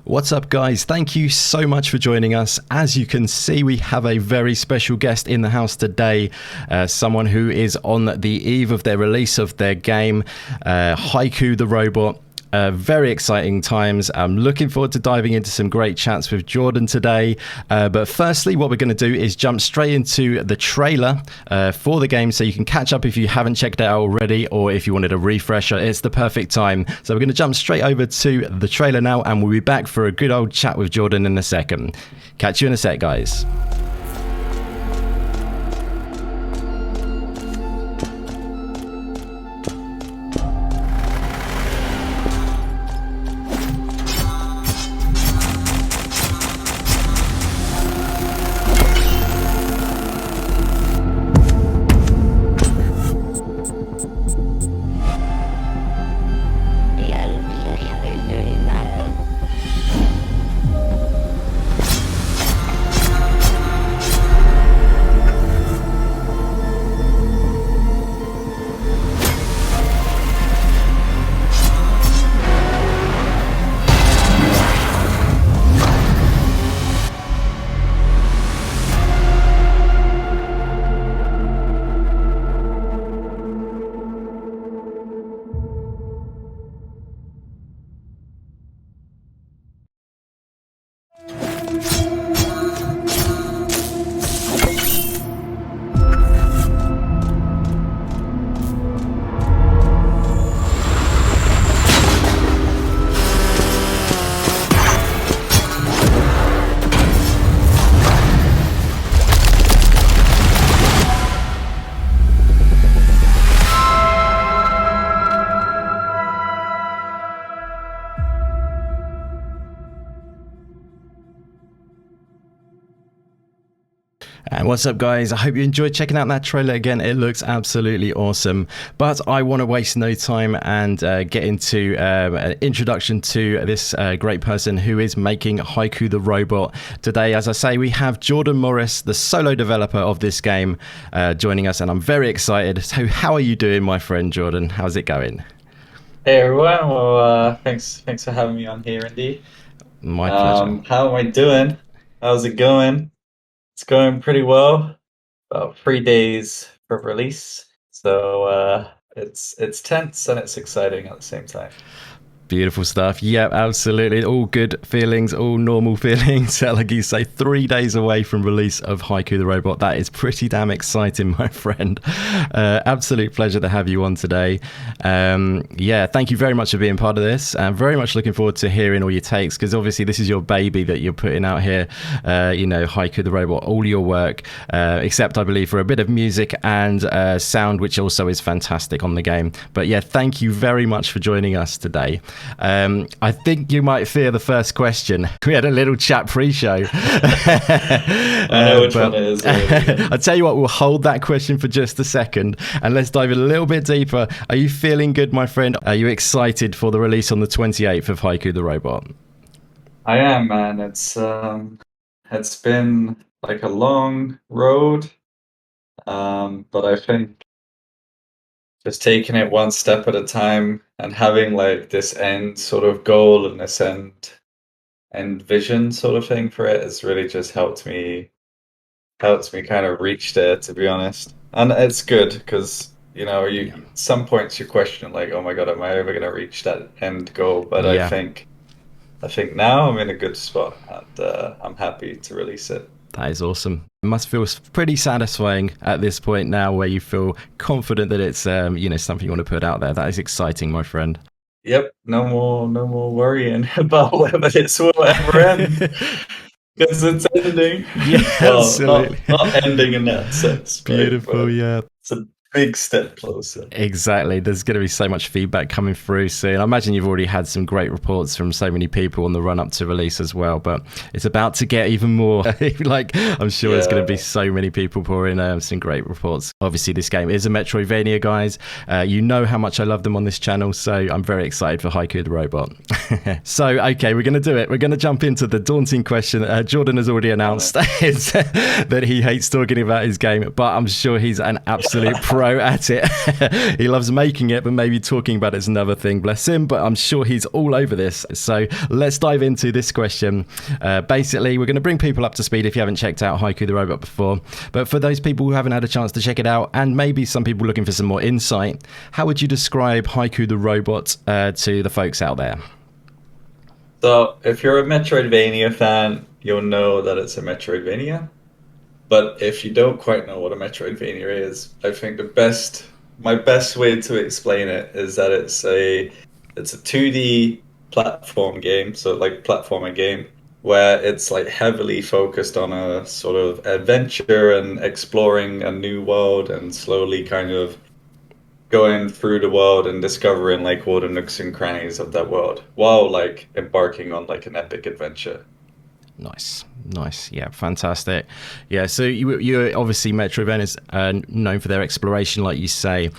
What's up, guys? Thank you so much for joining us. As you can see, we have a very special guest in the house today, someone who is on the eve of their release of their game, Haiku The Robot. Very exciting times. I'm looking forward to diving into some great chats with Jordan today. But firstly, what we're going to do is jump straight into the trailer for the game, so you can catch up if you haven't checked it out already, or if you wanted a refresher, it's the perfect time. So we're going to jump straight over to the trailer now, and we'll be back for a good old chat with Jordan in a second. Catch you in a sec, guys. And what's up, guys? I hope you enjoyed checking out that trailer again. It looks absolutely awesome. But I want to waste no time and get into an introduction to this great person who is making Haiku the Robot. Today, as I say, we have Jordan Morris, the solo developer of this game, joining us, and I'm very excited. So how are you doing, my friend Jordan? How's it going? Hey everyone, well, thanks for having me on here, Indy. My pleasure. How am I doing? How's it going? It's going pretty well. About 3 days for release, so it's tense and it's exciting at the same time. Beautiful stuff. Yeah, absolutely. All good feelings, all normal feelings. Like you say, 3 days away from release of Haiku the Robot. That is pretty damn exciting, my friend. Absolute pleasure to have you on today. Yeah, thank you very much for being part of this. I'm very much looking forward to hearing all your takes, because obviously this is your baby that you're putting out here. You know, Haiku the Robot, all your work, except I believe for a bit of music and sound, which also is fantastic on the game. But yeah, thank you very much for joining us today. I think you might fear the first question. We had a little chat pre-show. I know which one it is. I'll tell you what, we'll hold that question for just a second and let's dive a little bit deeper. Are you feeling good, my friend? Are you excited for the release on the 28th of Haiku the Robot? I am, man. It's been like a long road, but I think just taking it one step at a time and having like this end sort of goal and this end vision sort of thing for it has really just helped me kind of reach there, to be honest. And it's good because some points you question like, oh my God, am I ever gonna reach that end goal? But Yeah. I think now I'm in a good spot, and I'm happy to release it. That is awesome. It must feel pretty satisfying at this point now, where you feel confident that it's something you want to put out there. That is exciting, my friend. Yep, no more worrying about whether this will ever end, because it's ending. Yeah, Well, absolutely. not ending in that sense. Right? Beautiful, But yeah. it's a big step closer. Exactly. There's going to be so much feedback coming through soon. I imagine you've already had some great reports from so many people on the run up to release as well, but it's about to get even more. Like, I'm sure there's going to be so many people pouring some great reports. Obviously, this game is a Metroidvania, guys. You know how much I love them on this channel, so I'm very excited for Haiku the Robot. So, okay, we're going to do it. We're going to jump into the daunting question. Jordan has already announced that he hates talking about his game, but I'm sure he's an absolute pro at it. He loves making it, but maybe talking about it is another thing, bless him. But I'm sure he's all over this. So let's dive into this question. Basically, we're going to bring people up to speed if you haven't checked out Haiku the Robot before. But for those people who haven't had a chance to check it out, and maybe some people looking for some more insight, how would you describe Haiku the Robot to the folks out there? So, if you're a Metroidvania fan, you'll know that it's a Metroidvania. But if you don't quite know what a Metroidvania is, I think my best way to explain it is that it's a 2D platform game, so like platformer game, where it's like heavily focused on a sort of adventure and exploring a new world and slowly kind of going through the world and discovering like all the nooks and crannies of that world while like embarking on like an epic adventure. Nice. Yeah, fantastic. Yeah, so you're obviously Metroidvania is known for their exploration, like you say.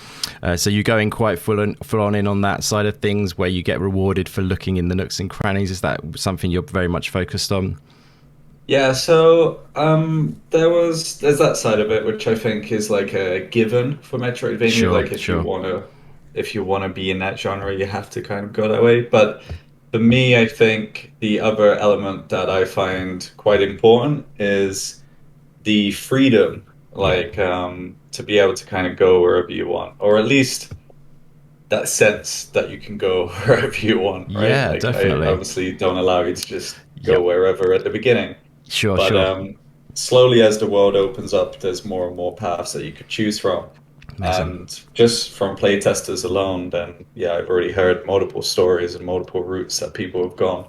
So you're going quite full on in on that side of things, where you get rewarded for looking in the nooks and crannies. Is that something you're very much focused on? Yeah, so there's that side of it which I think is like a given for Metroidvania. Sure, Like sure. if you wanna be in that genre, you have to kind of go that way. But for me, I think the other element that I find quite important is the freedom, Yeah, like to be able to kind of go wherever you want, or at least that sense that you can go wherever you want, right? yeah, Like I definitely. obviously don't allow you to just go Yep. wherever at the beginning, Sure, but sure. slowly as the world opens up, there's more and more paths that you could choose from. Amazing. And just from playtesters alone, then yeah, I've already heard multiple stories and multiple routes that people have gone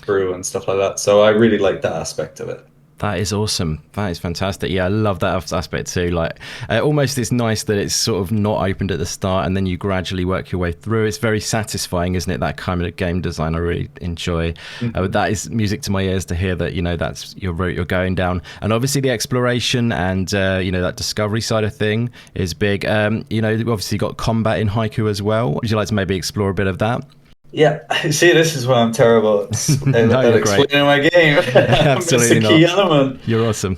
through and stuff like that. So I really like that aspect of it. That is awesome. That is fantastic. Yeah, I love that aspect too. Like, almost it's nice that it's sort of not opened at the start and then you gradually work your way through. It's very satisfying, isn't it? That kind of game design I really enjoy. Mhm. That is music to my ears to hear that, that's your route you're going down. And obviously the exploration and, that discovery side of thing is big. You've obviously got combat in Haiku as well. Would you like to maybe explore a bit of that? Yeah, see, this is why I'm terrible No, at you're great. explaining my game. It's a Absolutely key not. element. You're awesome.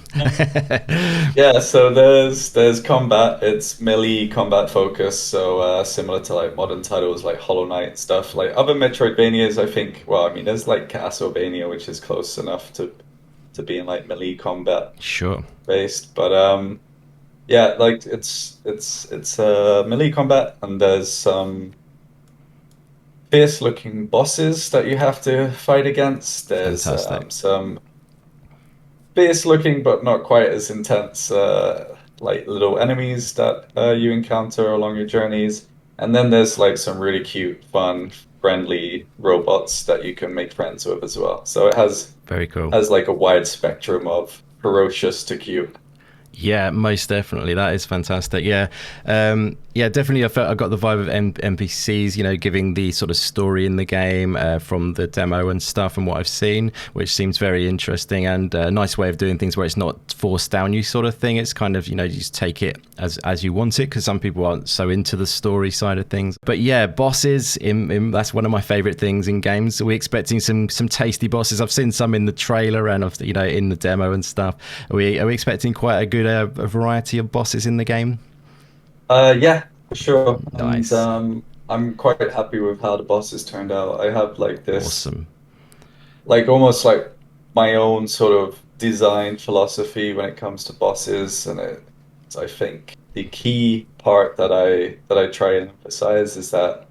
Yeah, so there's combat. It's melee combat focus, so similar to like modern titles like Hollow Knight and stuff. Like other Metroidvanias, I think. Well, I mean, there's like Castlevania, which is close enough to being like melee combat Sure. based, but yeah, like it's melee combat, and there's some fierce looking bosses that you have to fight against. There's Fantastic. some fierce looking but not quite as intense like little enemies that you encounter along your journeys. And then there's like some really cute, fun, friendly robots that you can make friends with as well. So it Very cool. has like a wide spectrum of ferocious to cute. Yeah, most definitely. That is fantastic. Yeah, yeah, definitely. I got the vibe of NPCs, giving the sort of story in the game from the demo and stuff, and what I've seen, which seems very interesting and a nice way of doing things where it's not forced down you sort of thing. It's kind of you just take it as you want it because some people aren't so into the story side of things. But yeah, bosses that's one of my favorite things in games. Are we expecting some tasty bosses? I've seen some in the trailer and of in the demo and stuff. Are we expecting quite a good a variety of bosses in the game? Yeah, for sure. And Nice. I'm quite happy with how the bosses turned out. I have like this Awesome. like almost like my own sort of design philosophy when it comes to bosses, and I think the key part that I try and emphasize is that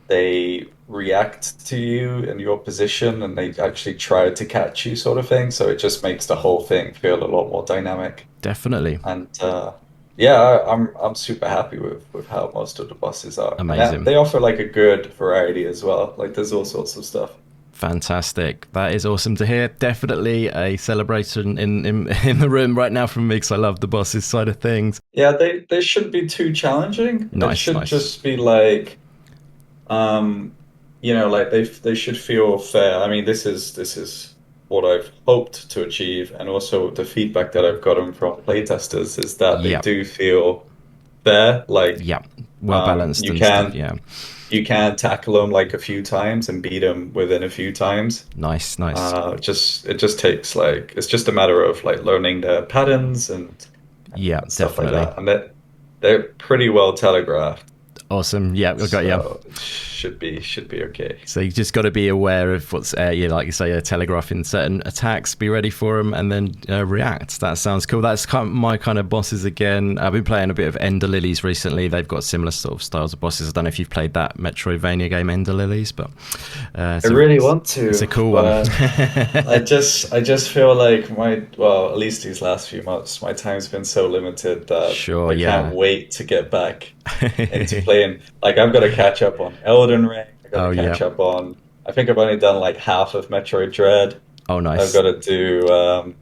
they react to you and your position, and they actually try to catch you, sort of thing. So it just makes the whole thing feel a lot more dynamic. Definitely. And yeah, I'm super happy with how most of the bosses are, and Amazing. they offer like a good variety as well. Like there's all sorts of stuff. Fantastic. That is awesome to hear. Definitely a celebration in the room right now from me because I love the bosses side of things. Yeah, they shouldn't be too challenging. It Nice, should nice. just be like, um, like they should feel fair. I mean, this is what I've hoped to achieve, and also the feedback that I've gotten from playtesters is that they Yep. do feel fair. Like Yep. well balanced You and stuff. can Yeah, tackle them like a few times and beat them within a few times. nice, nice. Just it just takes like it's just a matter of like learning the patterns Yeah, and stuff like definitely. that, and they're pretty well telegraphed, Awesome. Yeah, I got you. so it should be okay. So you just got to be aware of what's, like you say, telegraphing certain attacks, be ready for them, and then react. That sounds cool. That's kind of my kind of bosses again. I've been playing a bit of Ender Lilies recently. They've got similar sort of styles of bosses. I don't know if you've played that Metroidvania game, Ender Lilies, but I really want it's a to, cool one. but I just feel like at least these last few months, my time's been so limited that Sure, I can't yeah. wait to get back into playing. Like I've got to catch up on Elden Ring. I got to Oh, yeah. catch up on. I think I've only done like half of Metroid Dread. Oh, I've nice. got to do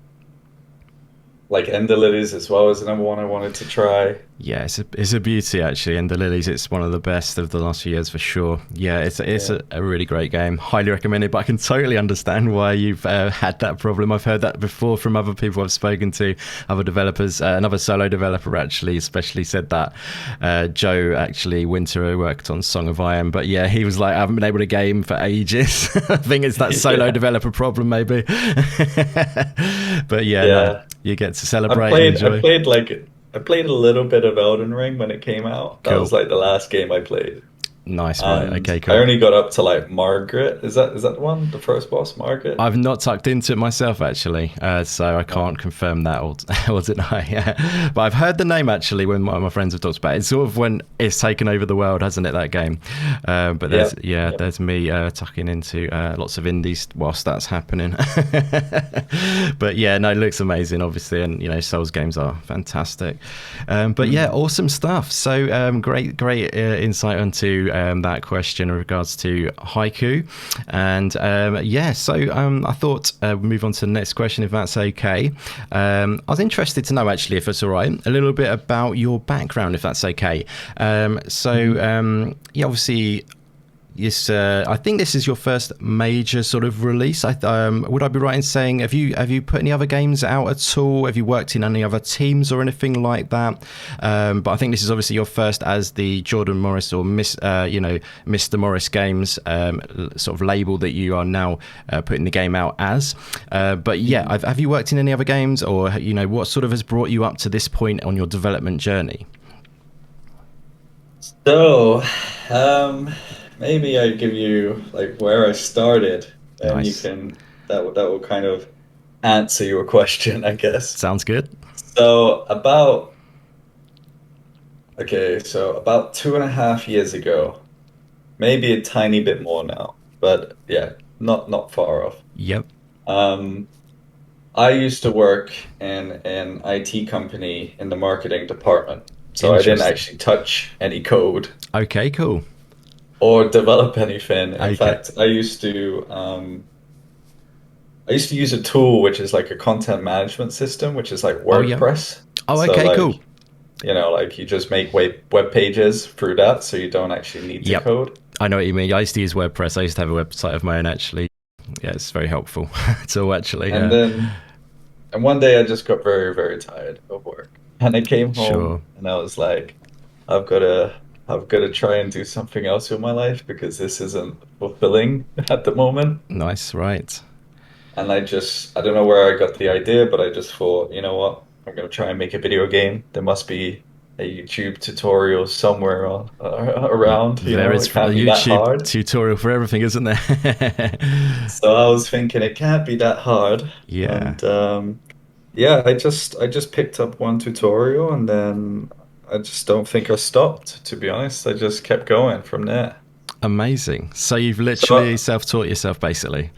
like Ender Lilies as well as another one I wanted to try. Yeah, it's a beauty actually, and the Lilies, it's one of the best of the last few years for sure. Yeah, it's Yeah. a really great game, highly recommended. But I can totally understand why you've had that problem. I've heard that before from other people I've spoken to, other developers. Another solo developer actually, especially said that. Joe actually Winter, who worked on Song of Iron, but yeah, he was like, I haven't been able to game for ages. I think it's that solo Yeah. developer problem maybe. But yeah, no, Yeah. you get to celebrate and enjoy. I played a little bit of Elden Ring when it came out. That was Cool. like the last game I played. Nice, right? And Okay, I cool. only got up to like Margaret. Is that the one? The first boss, Margaret? I've not tucked into it myself actually, so I can't confirm that or deny. Yeah. But I've heard the name actually when my friends have talked about it. It's sort of when it's taken over the world, hasn't it? That game. But Yep. Yep. there's me tucking into lots of indies whilst that's happening. But yeah, no, it looks amazing, obviously, and Souls games are fantastic. But yeah, awesome stuff. So great insight onto that question in regards to Haiku. And I thought we'll move on to the next question if that's okay. I was interested to know actually, if it's all right, a little bit about your background, if that's okay. Obviously, yes, I think this is your first major sort of release. Would I be right in saying have you put any other games out at all? Have you worked in any other teams or anything like that? But I think this is obviously your first as the Jordan Morris or Mr. Morris Games sort of label that you are now putting the game out as. But yeah, have you worked in any other games, or what sort of has brought you up to this point on your development journey? So, maybe I give you like where I started, and you Nice. can that will kind of answer your question, I guess. Sounds good. So about 2.5 years ago, maybe a tiny bit more now, but yeah, not far off. Yep. Um, I used to work in an IT company in the marketing department, so I didn't Interesting. actually touch any code Okay, cool. or develop anything. In Okay. fact, I used to use a tool which is like a content management system, which is like Oh, yeah. WordPress. Oh, So okay, cool. like, like you just make web pages through that, so you don't actually need to Yep. code. I know what you mean. I used to use WordPress. I used to have a website of my own, actually. Yeah, it's very helpful. So actually, And then and one day I just got very, very tired of work. And I came home sure. and I was like, I've gotta I've gotta try and do something else with my life because this isn't fulfilling at the moment. Nice, right. And I don't know where I got the idea, but I just thought, you know what? I'm gonna try and make a video game. There must be a YouTube tutorial somewhere around, There is it a can't be that YouTube hard. tutorial for everything, isn't there? So I was thinking it can't be that hard. Yeah, And yeah, I just picked up one tutorial and then I just don't think I stopped, to be honest. I just kept going from there. amazing. So you've literally So self-taught yourself, basically.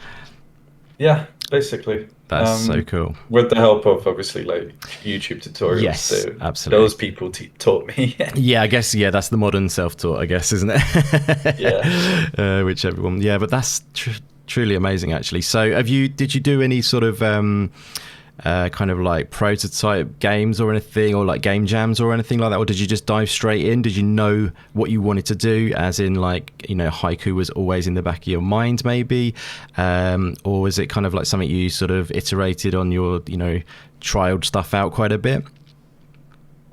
yeah, basically. That's so cool. With the help of obviously like YouTube tutorials, Yes, absolutely. those people taught me. Yeah, I guess, yeah, that's the modern self-taught, I guess, isn't it? Yeah. Which everyone, yeah, but that's truly amazing, actually. So did you do any sort of kind of like prototype games or anything, or like game jams or anything like that, or did you just dive straight in? Did you know what you wanted to do, as in like Haiku was always in the back of your mind maybe, or was it kind of like something you sort of iterated on your trialed stuff out quite a bit?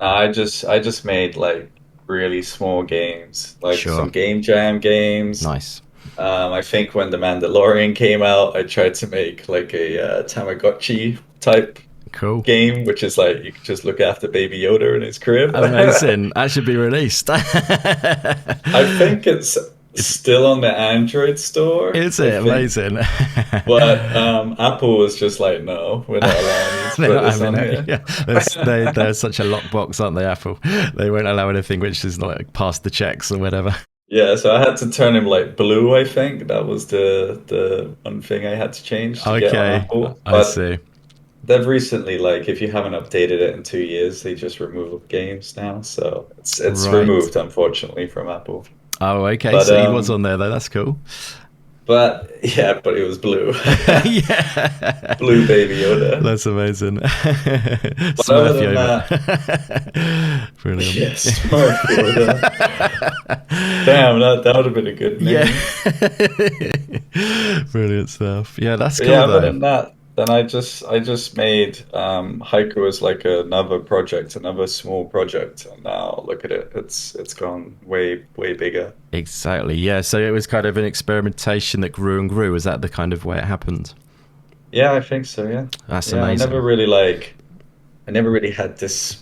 I just made like really small games, like some Sure. game jam games. Nice. I think when The Mandalorian came out, I tried to make like a Tamagotchi type Cool. game, which is like you could just look after Baby Yoda in his crib. Amazing. That should be released. I think it's It's still on the Android store, is I it think. amazing? But Apple was just like, no, we're not allowing you to They're put not this having on it. here. Yeah, they're such a lockbox, aren't they? Apple. They won't allow anything which is like past the checks or whatever. Yeah, so I had to turn him like blue, I think. That was the one thing I had to change to get on Okay, Apple. I But see. they've recently, like, if you haven't updated it in 2 years, they just remove games now. So it's Right. removed, unfortunately, from Apple. Oh, okay. But So he was on there though. That's cool. yeah, but it was blue. Yeah, Blue Baby Yoda. that's amazing. But other Smurf than Yoda. that, Brilliant. yes, Smurf Yoda. Damn, that would have been a good Yeah. name. Brilliant stuff. Yeah, that's But cool yeah, other though. than that, then I just made Haiku as like another project, another small project, and now look at it. It's gone way bigger. Exactly. Yeah. So it was kind of an experimentation that grew and grew. Is that the kind of way it happened? Yeah, I think so, yeah. That's Yeah, amazing. I never really had this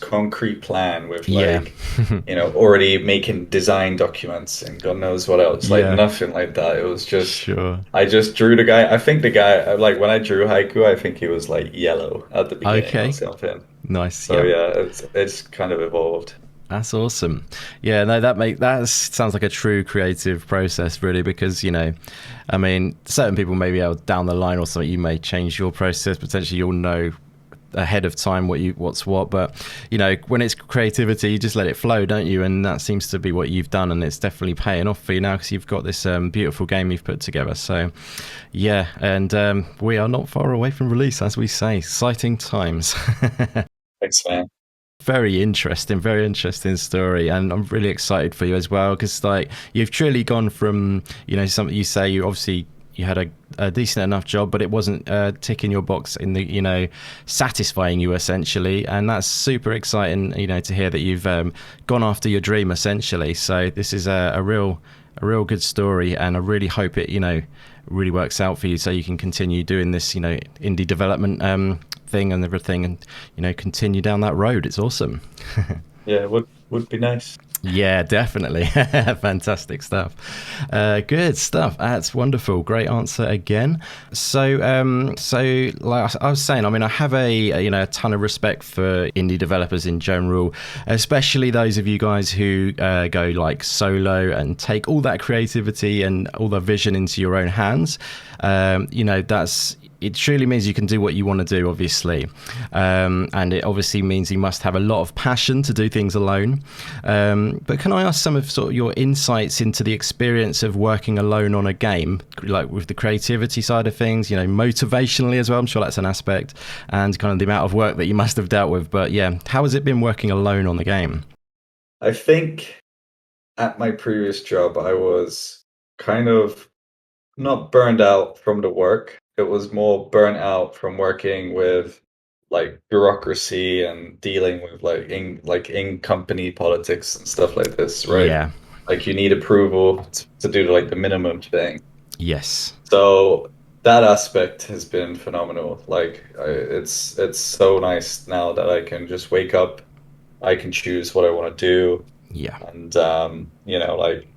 concrete plan with Yeah. like, already making design documents and God knows what else. Like Yeah. nothing like that. It was just Sure. I just drew the guy. I think the guy like when I drew Haiku, I think he was like yellow at the beginning or Okay. something. Nice. So Yeah. yeah, it's kind of evolved. That's awesome. Yeah, no, that sounds like a true creative process, really, because I mean, certain people maybe down the line or something, you may change your process. Potentially, you'll know ahead of time what's what, but when it's creativity, you just let it flow, don't you? And that seems to be what you've done, and it's definitely paying off for you now because you've got this beautiful game you've put together. So, yeah, and we are not far away from release, as we say. Exciting times. Thanks, man. Very interesting story, and I'm really excited for you as well because like you've truly gone from something you say you obviously you had a decent enough job, but it wasn't ticking your box in the satisfying you essentially, and that's super exciting to hear that you've gone after your dream essentially. So this is a real good story, and I really hope it really works out for you so you can continue doing this indie development thing and everything, and continue down that road. It's awesome. Yeah, would be nice. Yeah, definitely. Fantastic stuff. Good stuff. That's wonderful. Great answer again. So like I was saying, I mean, I have a ton of respect for indie developers in general, especially those of you guys who go like solo and take all that creativity and all the vision into your own hands. It truly means you can do what you want to do, obviously. And it obviously means you must have a lot of passion to do things alone. But can I ask some of sort of your insights into the experience of working alone on a game, like with the creativity side of things, motivationally as well? I'm sure that's an aspect, and kind of the amount of work that you must have dealt with. But yeah, how has it been working alone on the game? I think at my previous job, I was kind of not burned out from the work. It was more burnt out from working with like bureaucracy and dealing with like in company politics and stuff like this, right? Yeah. Like you need approval to do like the minimum thing. Yes. So that aspect has been phenomenal. Like it's so nice now that I can just wake up, I can choose what I want to do, Yeah. and like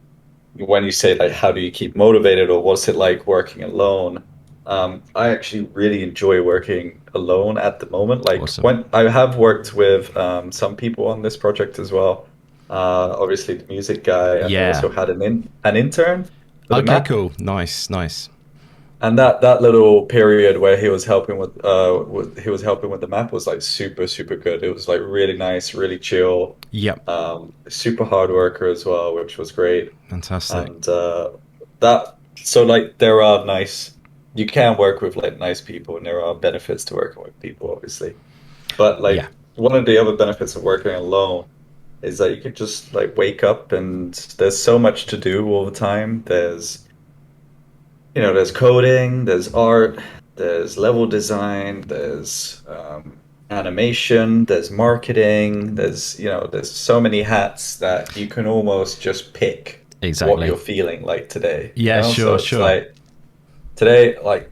when you say like how do you keep motivated or what's it like working alone, I actually really enjoy working alone at the moment. Like Awesome. when I have worked with some people on this project as well, obviously the music guy, and I Yeah. also had an intern for the Okay. map. Cool. Nice. And that little period where he was helping with the map was like super good. It was like really nice, really chill, Yep. super hard worker as well, which was great. Fantastic. And that so like there are nice you can work with like nice people and there are benefits to working with people obviously. But Yeah. like one of the other benefits of working alone is that you can just like wake up and there's so much to do all the time. There's coding, there's art, there's level design, there's animation, there's marketing, there's so many hats that you can almost just pick what Exactly. you're feeling like today, Yeah, So sure, it's sure. like today, like,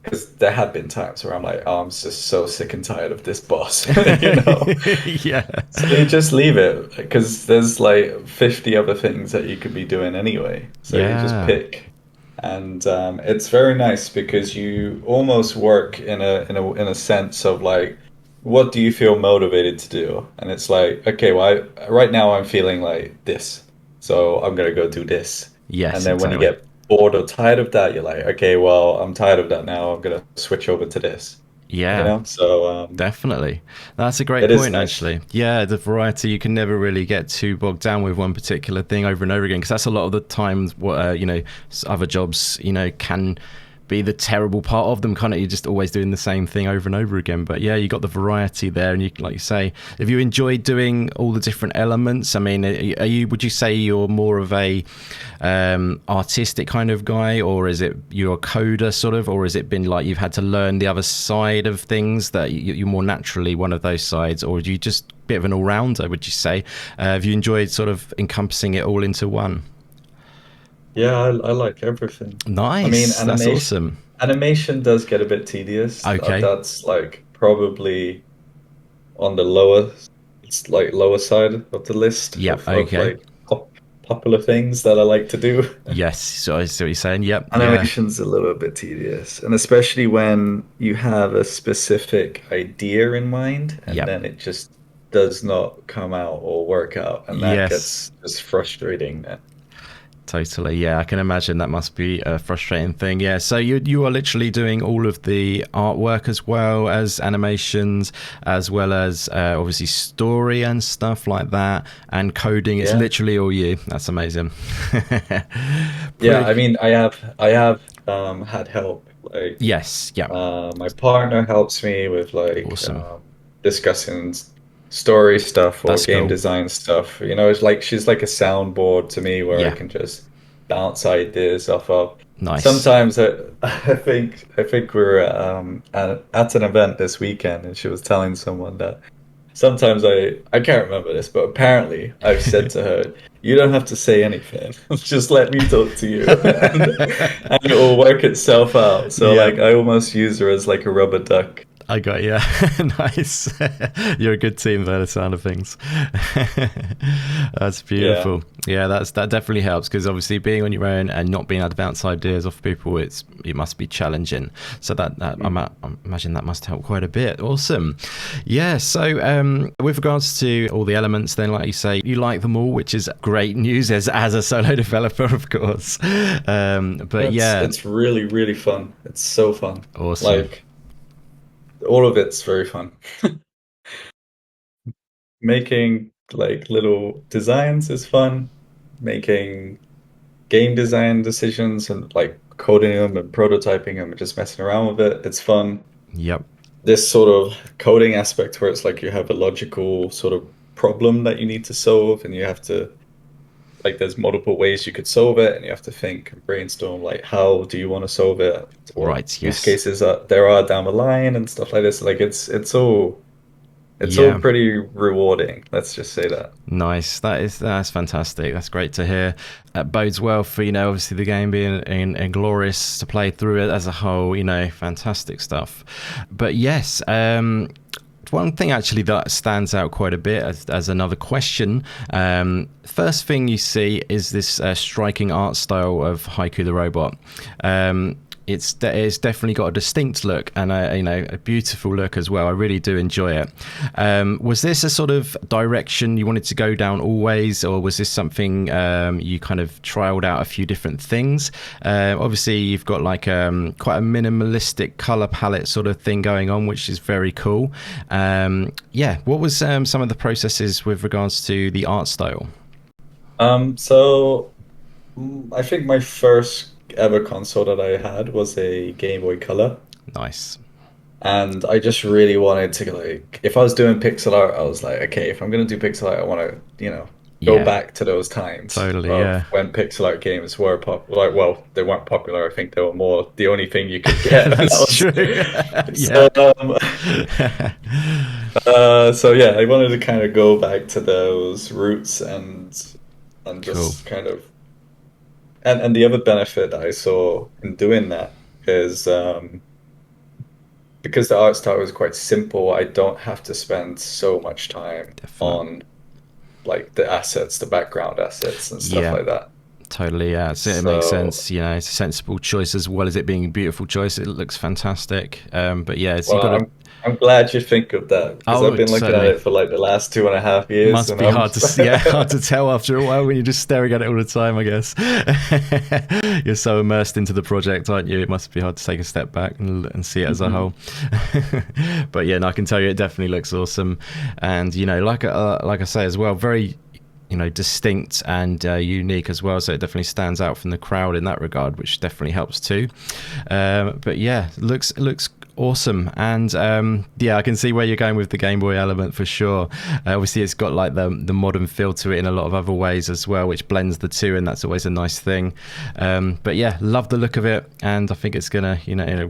because there have been times where I'm like, oh, I'm just so sick and tired of this boss, you know? Yeah. So you just leave it because there's like 50 other things that you could be doing anyway. So you just Yeah. pick. And it's very nice because you almost work in a sense of like, what do you feel motivated to do? And it's like, okay, well, right now I'm feeling like this, so I'm gonna go do this. And Yes, then when you exactly. get bored or tired of that, you're like, okay, well, I'm tired of that now. I'm gonna switch over to this. Yeah, So definitely. That's a great it is point, nice. actually. Yeah, the variety, you can never really get too bogged down with one particular thing over and over again, because that's a lot of the times what, other jobs, can be the terrible part of them, kind of. You're just always doing the same thing over and over again. But yeah, you got the variety there, and you, like you say, if you enjoy doing all the different elements, I mean, are you? Would you say you're more of a artistic kind of guy, or is it you're a coder sort of, or has it been like you've had to learn the other side of things that you're more naturally one of those sides, or do you just bit of an all-rounder? Would you say? Have you enjoyed sort of encompassing it all into one? Yeah, I like everything. I mean, Nice, that's awesome. animation does get a bit tedious. Okay. That's like probably on the lower, it's like lower side of the list Yep. of Okay. like popular things that I like to do. Yes, so I see what you're saying. Yep, yeah, Animation's a little bit tedious, and especially when you have a specific idea in mind and yep, then it just does not come out or work out, and that yes, gets just frustrating. totally. Yeah, I can imagine that must be a frustrating thing. Yeah, so you are literally doing all of the artwork as well as animations, as well as obviously story and stuff like that, and coding. It's Yeah. literally all you. That's amazing. Yeah, I Pretty. mean, I have had help. Like, Yes. Yep. my partner helps me with like Awesome. discussing story stuff or That's game cool. design stuff. It's like she's like a soundboard to me where I Yeah. can just bounce ideas off of. Nice. Sometimes I think we were at an event this weekend, and she was telling someone that sometimes I can't remember this, but apparently I've said to her, "You don't have to say anything. Just let me talk to you, and it will work itself out." So Yeah. like I almost use her as like a rubber duck. I got you. Nice. You're a good team by the sound of things. That's Yeah. beautiful. Yeah, that definitely helps, because obviously being on your own and not being able to bounce ideas off people, it must be challenging. So I imagine that must help quite a bit. Awesome. Yeah. So with regards to all the elements, then like you say, you like them all, which is great news as a solo developer, of course. But It's yeah, it's really really fun. It's so fun. awesome. Like all of it's very fun. Making like little designs is fun. Making game design decisions and like coding them and prototyping them and just messing around with it. It's fun. Yep. This sort of coding aspect where it's like you have a logical sort of problem that you need to solve and you have to like there's multiple ways you could solve it and you have to think and brainstorm like how do you want to solve it, what Right. use Yes. cases there are down the line and stuff like this. Like it's all Yeah. pretty rewarding, let's just say that. Nice. That's fantastic. That's great to hear. That bodes well for, obviously the game being glorious to play through it as a whole. Fantastic stuff. But yes, one thing actually that stands out quite a bit as another question. First thing you see is this striking art style of Haiku the Robot. It's definitely got a distinct look and a beautiful look as well. I really do enjoy it. Was this a sort of direction you wanted to go down always, or was this something you kind of trialed out a few different things? Obviously, you've got like quite a minimalistic color palette sort of thing going on, which is very cool. Yeah, what was some of the processes with regards to the art style? So I think my first ever console that I had was a Game Boy Color. Nice. And I just really wanted to like, if I was doing pixel art, I was like, okay, if I'm gonna do pixel art, I want to, go Yeah, back to those times totally. of Yeah. when pixel art games were popular. Like, well, they weren't popular. I think they were more the only thing you could get. And that That's was true. Yeah. so. So yeah, I wanted to kind of go back to those roots and Cool. just kind of and the other benefit that I saw in doing that is because the art style is quite simple, I don't have to spend so much time Definite. on like the assets, the background assets and stuff Yeah. like that. Totally, yeah. So it makes So, sense. You know, it's a sensible choice as well as it being a beautiful choice. It looks fantastic. But yeah, it's, you well, got to. I'm glad you think of that because I've Oh, been looking at certainly. it for like the last 2.5 years, Must and be I'm hard to, yeah, hard to tell after a while when you're just staring at it all the time, I guess. You're so immersed into the project, aren't you? It must be hard to take a step back and see it as a Mhm. whole. But yeah, no, I can tell you it definitely looks awesome. And, you know, like I say as well, very, you know, distinct and unique as well. So it definitely stands out from the crowd in that regard, which definitely helps too. But yeah, it looks awesome. And yeah, I can see where you're going with the Game Boy element for sure. Obviously, it's got like the modern feel to it in a lot of other ways as well, which blends the two, and that's always a nice thing. But yeah, love the look of it, and I think it's gonna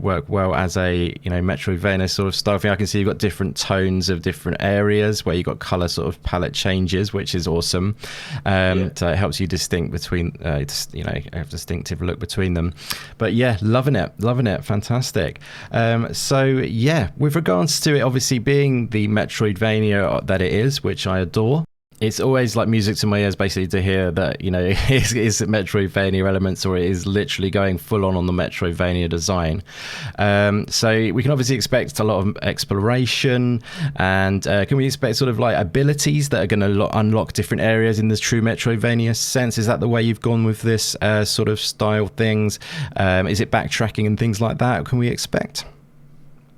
work well as a Metroidvania sort of style thing. I can see you've got different tones of different areas where you've got color sort of palette changes, which is awesome. Yeah. So it helps you distinct between a distinctive look between them. But yeah, loving it, fantastic. So yeah, with regards to it obviously being the Metroidvania that it is, which I adore, it's always like music to my ears basically to hear that it's Metroidvania elements, or it is literally going full on the Metroidvania design. So we can obviously expect a lot of exploration, and can we expect sort of like abilities that are going to unlock different areas in this true Metroidvania sense? Is that the way you've gone with this sort of style things? Is it backtracking and things like that can we expect?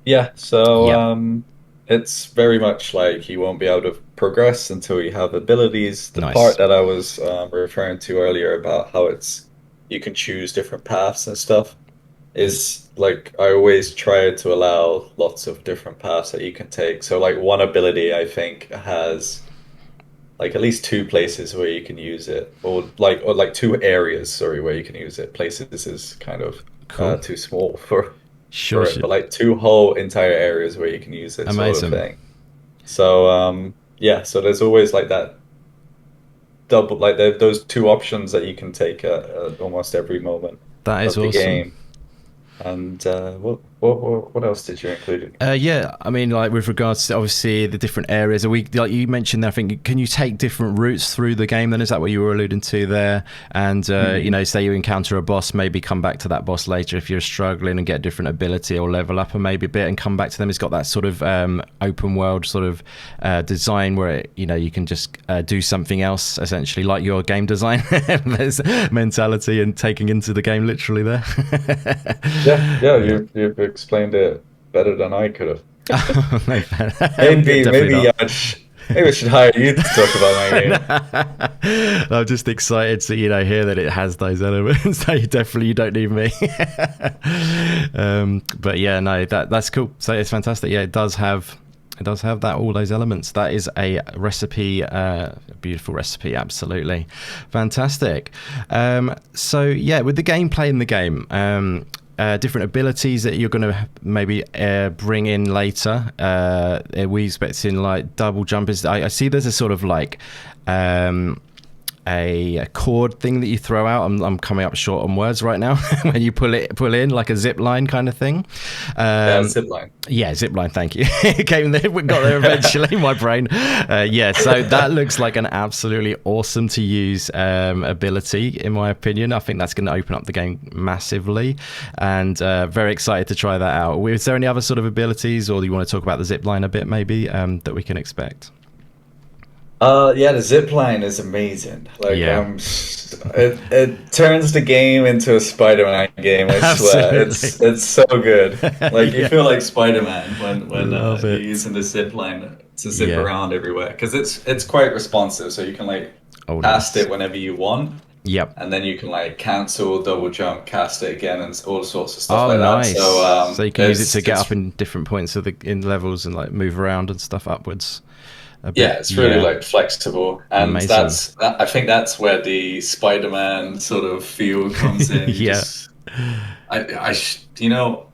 Yeah, so Yeah. it's very much like you won't be able to progress until you have abilities. The part Nice. that I was referring to earlier about how it's you can choose different paths and stuff is like I always try to allow lots of different paths that you can take. So like one ability I think has like at least two places where you can use it, or like two areas, sorry, where you can use it. Places is kind of Cool. too small for Sure, it, sure. but like two whole entire areas where you can use it, sort of Amazing. thing. So yeah, so there's always like that double, like those two options that you can take at almost every moment That is of the awesome. game. And what else did you include? Yeah, I mean, like with regards to obviously the different areas, are we like you mentioned there? I think can you take different routes through the game? Then is that what you were alluding to there? And Mhm. say you encounter a boss, maybe come back to that boss later if you're struggling and get a different ability or level up, and maybe a bit and come back to them. It's got that sort of open world sort of design where you can just do something else essentially, like your game design mentality and taking into the game literally there. Yeah, yeah, Yeah. you've explained it better than I could have. No, fair. Yeah, Maybe definitely maybe not. maybe I should hire you to talk about my game. I'm just excited to hear that it has those elements. So you don't need me. But yeah, no, that's cool. So it's fantastic. Yeah, it does have that all those elements. That is a recipe, a beautiful recipe. Absolutely fantastic. So yeah, with the gameplay in the game. Different abilities that you're going to maybe bring in later. Are we expecting like double jumpers? I see there's a sort of like a cord thing that you throw out. I'm coming up short on words right now. When you pull in like a zip line kind of thing. Yeah, Um, zipline. yeah, zipline. Thank you. It came there. We got there eventually. My brain. Yeah. So that looks like an absolutely awesome to use ability, in my opinion. I think that's going to open up the game massively, and very excited to try that out. Is there any other sort of abilities, or do you want to talk about the zipline a bit, maybe that we can expect? Yeah, the zip line is amazing. Like, Yeah. it turns the game into a Spider-Man game, I swear. Absolutely. It's so good. Like you Yeah. feel like Spider-Man when Love you're it. using the zip line to zip Yeah. around everywhere because it's quite responsive, so you can like Oh, cast nice. it whenever you want, Yep. and then you can like cancel, double jump, cast it again, and all sorts of stuff Oh, like that. nice. So So you can use it to get up in different points of the in levels and like move around and stuff upwards a yeah, bit. it's really Yeah. like flexible, and Amazing. I think that's where the Spider-Man sort of feel comes in. You Yeah. just, I, you know,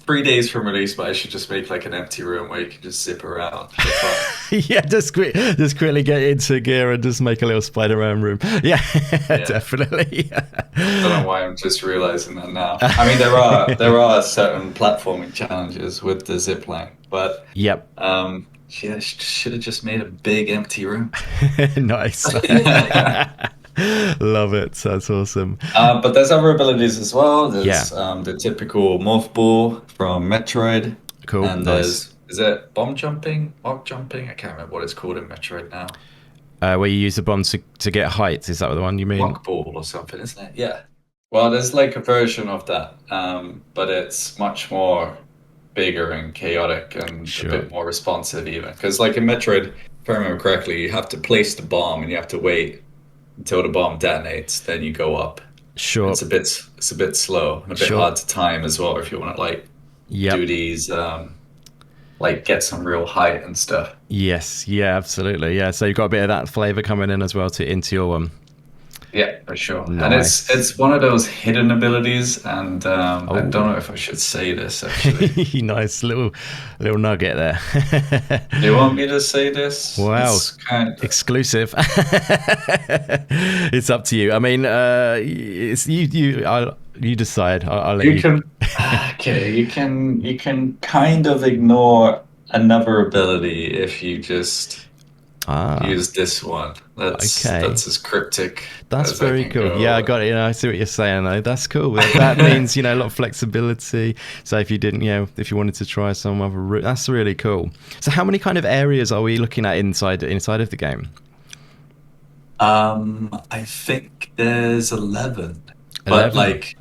3 days from release, but I should just make like an empty room where you can just zip around for fun. Yeah, just quickly get into gear and just make a little Spider-Man room. Yeah, Yeah. definitely. Don't know why I'm just realizing that now. I mean, there are certain platforming challenges with the zip line, but Yep. yeah, should have just made a big empty room. Nice. Love it. That's awesome. But there's other abilities as well. Yeah. There's the typical morph ball from Metroid, Cool. and Nice. there's is it bomb jumping, arc jumping? I can't remember what it's called in Metroid now. Where you use the bomb to get height. Is that the one you mean? Rock ball or something, isn't it? Yeah. Well, there's like a version of that, but it's much more bigger and chaotic and a Sure. bit more responsive even. Because like in Metroid, if I remember correctly, you have to place the bomb and you have to wait until the bomb detonates, then you go up. And Sure. it's a bit slow and a bit Sure. hard to time as well if you want to like do Yep. these like get some real height and stuff. Yes. Yeah. Absolutely. Yeah. So you've got a bit of that flavor coming in as well to into your one. Yeah, for sure. And Nice. it's one of those hidden abilities, and I don't Oh, know if I should say this actually. nice little nugget there. Do you want me to say this? Wow. It's kind of, Exclusive. It's up to you. I mean, it's you decide. I'll let you you. can okay, you can kind of ignore another ability if you just Ah, use this one. okay. That's as cryptic That's as I very can cool. Yeah, I go. got it. I see what you're saying though. That's cool. That means, a lot of flexibility. So if you didn't, if you wanted to try some other route, that's really cool. So how many kind of areas are we looking at inside of the game? I think there's 11, but 11. like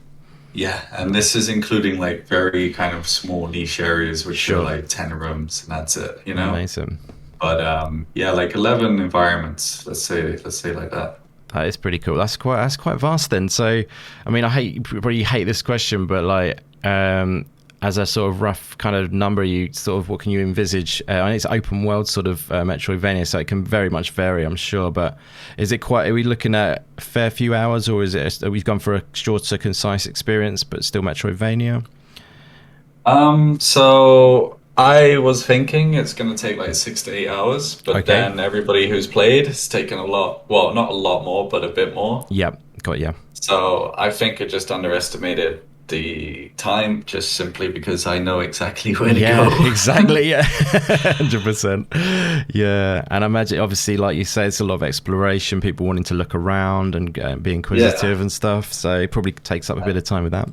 yeah, and this is including like very kind of small niche areas, which are Sure. like 10 rooms, and that's it, you know? Amazing. But yeah, like 11 environments, let's say like that. That is pretty cool. That's quite vast then. So, I mean, probably hate this question, but like, as a sort of rough kind of number, what can you envisage? And it's open world sort of Metroidvania, so it can very much vary, I'm sure. But are we looking at a fair few hours, or we've gone for a shorter, concise experience, but still Metroidvania? So I was thinking it's gonna take like 6 to 8 hours, but Okay. then everybody who's played has taken a lot, well, not a lot more, but a bit more. Yep. Got you. So I think I just underestimated the time just simply because I know exactly where to Yeah, go. exactly. Yeah, 100%. Yeah, and I imagine, obviously, like you say, it's a lot of exploration, people wanting to look around and be Yeah. inquisitive and stuff. So it probably takes up a bit of time with that.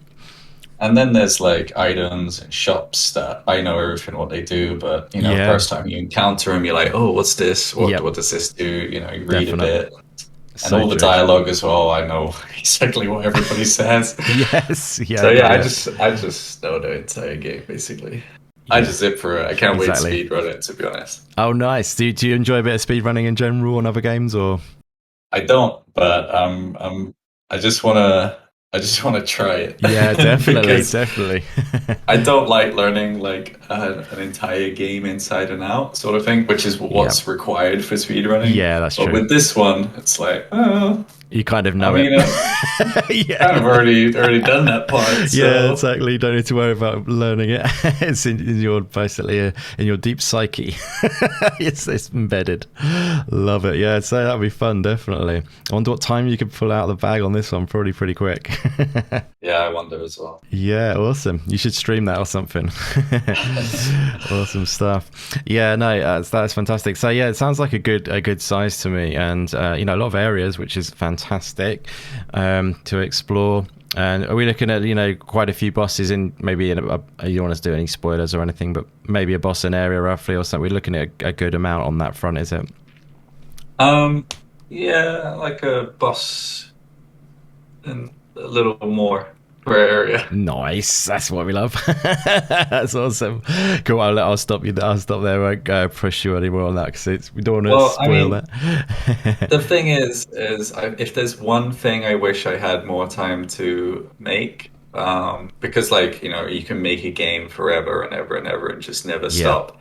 And then there's like items and shops that I know everything what they do, but Yeah. first time you encounter them, you're like, oh, what's this? What Yep. what does this do? You read a Definitely. bit, and So all the true. dialogue as well. I know exactly what everybody says. Yes. Yeah. So I yeah, got I you. just I just know the entire game basically. I Yeah. just zip for it. I can't wait to Exactly. speed run it, to be honest. Oh, nice. Do you enjoy a bit of speedrunning in general on other games, or? I don't, but I just wanna try Yeah, it definitely, because definitely. I don't like learning like an entire game inside and out, sort of thing, which is Yeah. what's required for speedrunning. Yeah, that's But true. with this one, it's like, oh, You kind of I know it. mean, kind of Yeah. already done that part. Yeah, So exactly. You don't need to worry about learning it. It's in your basically in your deep psyche. It's embedded. Love it. Yeah, so that'd be fun, definitely. I wonder what time you could pull out of the bag on this one. Probably pretty quick. yeah, I wonder as well. Yeah, awesome. You should stream that or something. Awesome stuff. Yeah, no, that's fantastic. So yeah, it sounds like a good size to me, and a lot of areas, which is fantastic to explore. And are we looking at quite a few bosses in maybe you don't want us to do any spoilers or anything, but maybe a boss in area roughly or something? We're looking at a good amount on that front, is it? Um, yeah, like a bus and a little more per area. Nice, that's what we love. That's awesome. Cool. I'll stop you. I'll stop there. I won't push you anymore on that because we don't want to Well, I spoil mean, that. the thing if there's one thing I wish I had more time to make, because like, you can make a game forever and ever and ever and just never Yeah. stop.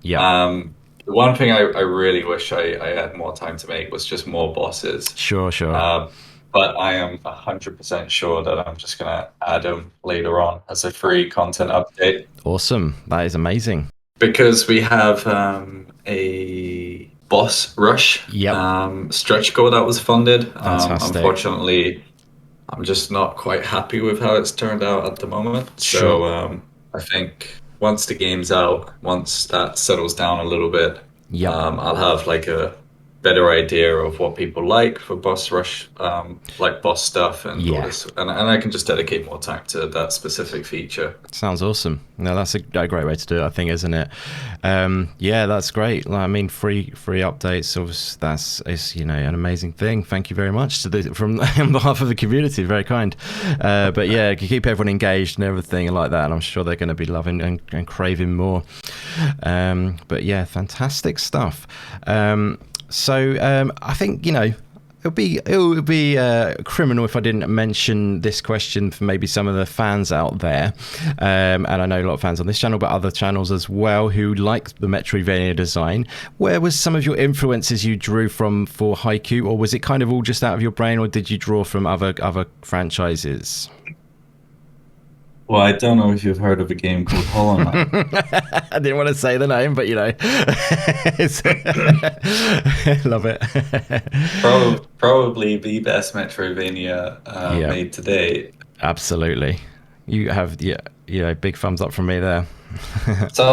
Yeah. The one thing I really wish I had more time to make was just more bosses. Sure. Sure. Uh, but I am 100% sure that I'm just gonna add them later on as a free content update Awesome. That is amazing. because we have a boss rush Yep. stretch goal that was funded. Fantastic. Unfortunately, I'm just not quite happy with how it's turned out at the moment. Sure. So I think once the game's out, once that settles down a little bit, Yep. I'll have like a better idea of what people like for boss rush, like boss stuff and all Yeah. this, and I can just dedicate more time to that specific feature. Sounds awesome. No, that's a great way to do it, I think, isn't it? Yeah, that's great. I mean, free updates. Is an amazing thing. Thank you very much from on behalf of the community. Very kind. But yeah, keep everyone engaged and everything like that. And I'm sure they're going to be loving and craving more. But yeah, fantastic stuff. I think it would be criminal if I didn't mention this question for maybe some of the fans out there, and I know a lot of fans on this channel, but other channels as well who like the Metroidvania design. Where was some of your influences you drew from for Haiku, or was it kind of all just out of your brain, or did you draw from other franchises? Well, I don't know if you've heard of a game called Hollow Knight. I didn't want to say the name, but love it. Probably the best Metroidvania Yeah, made to date. absolutely. You have, yeah, big thumbs up from me there. So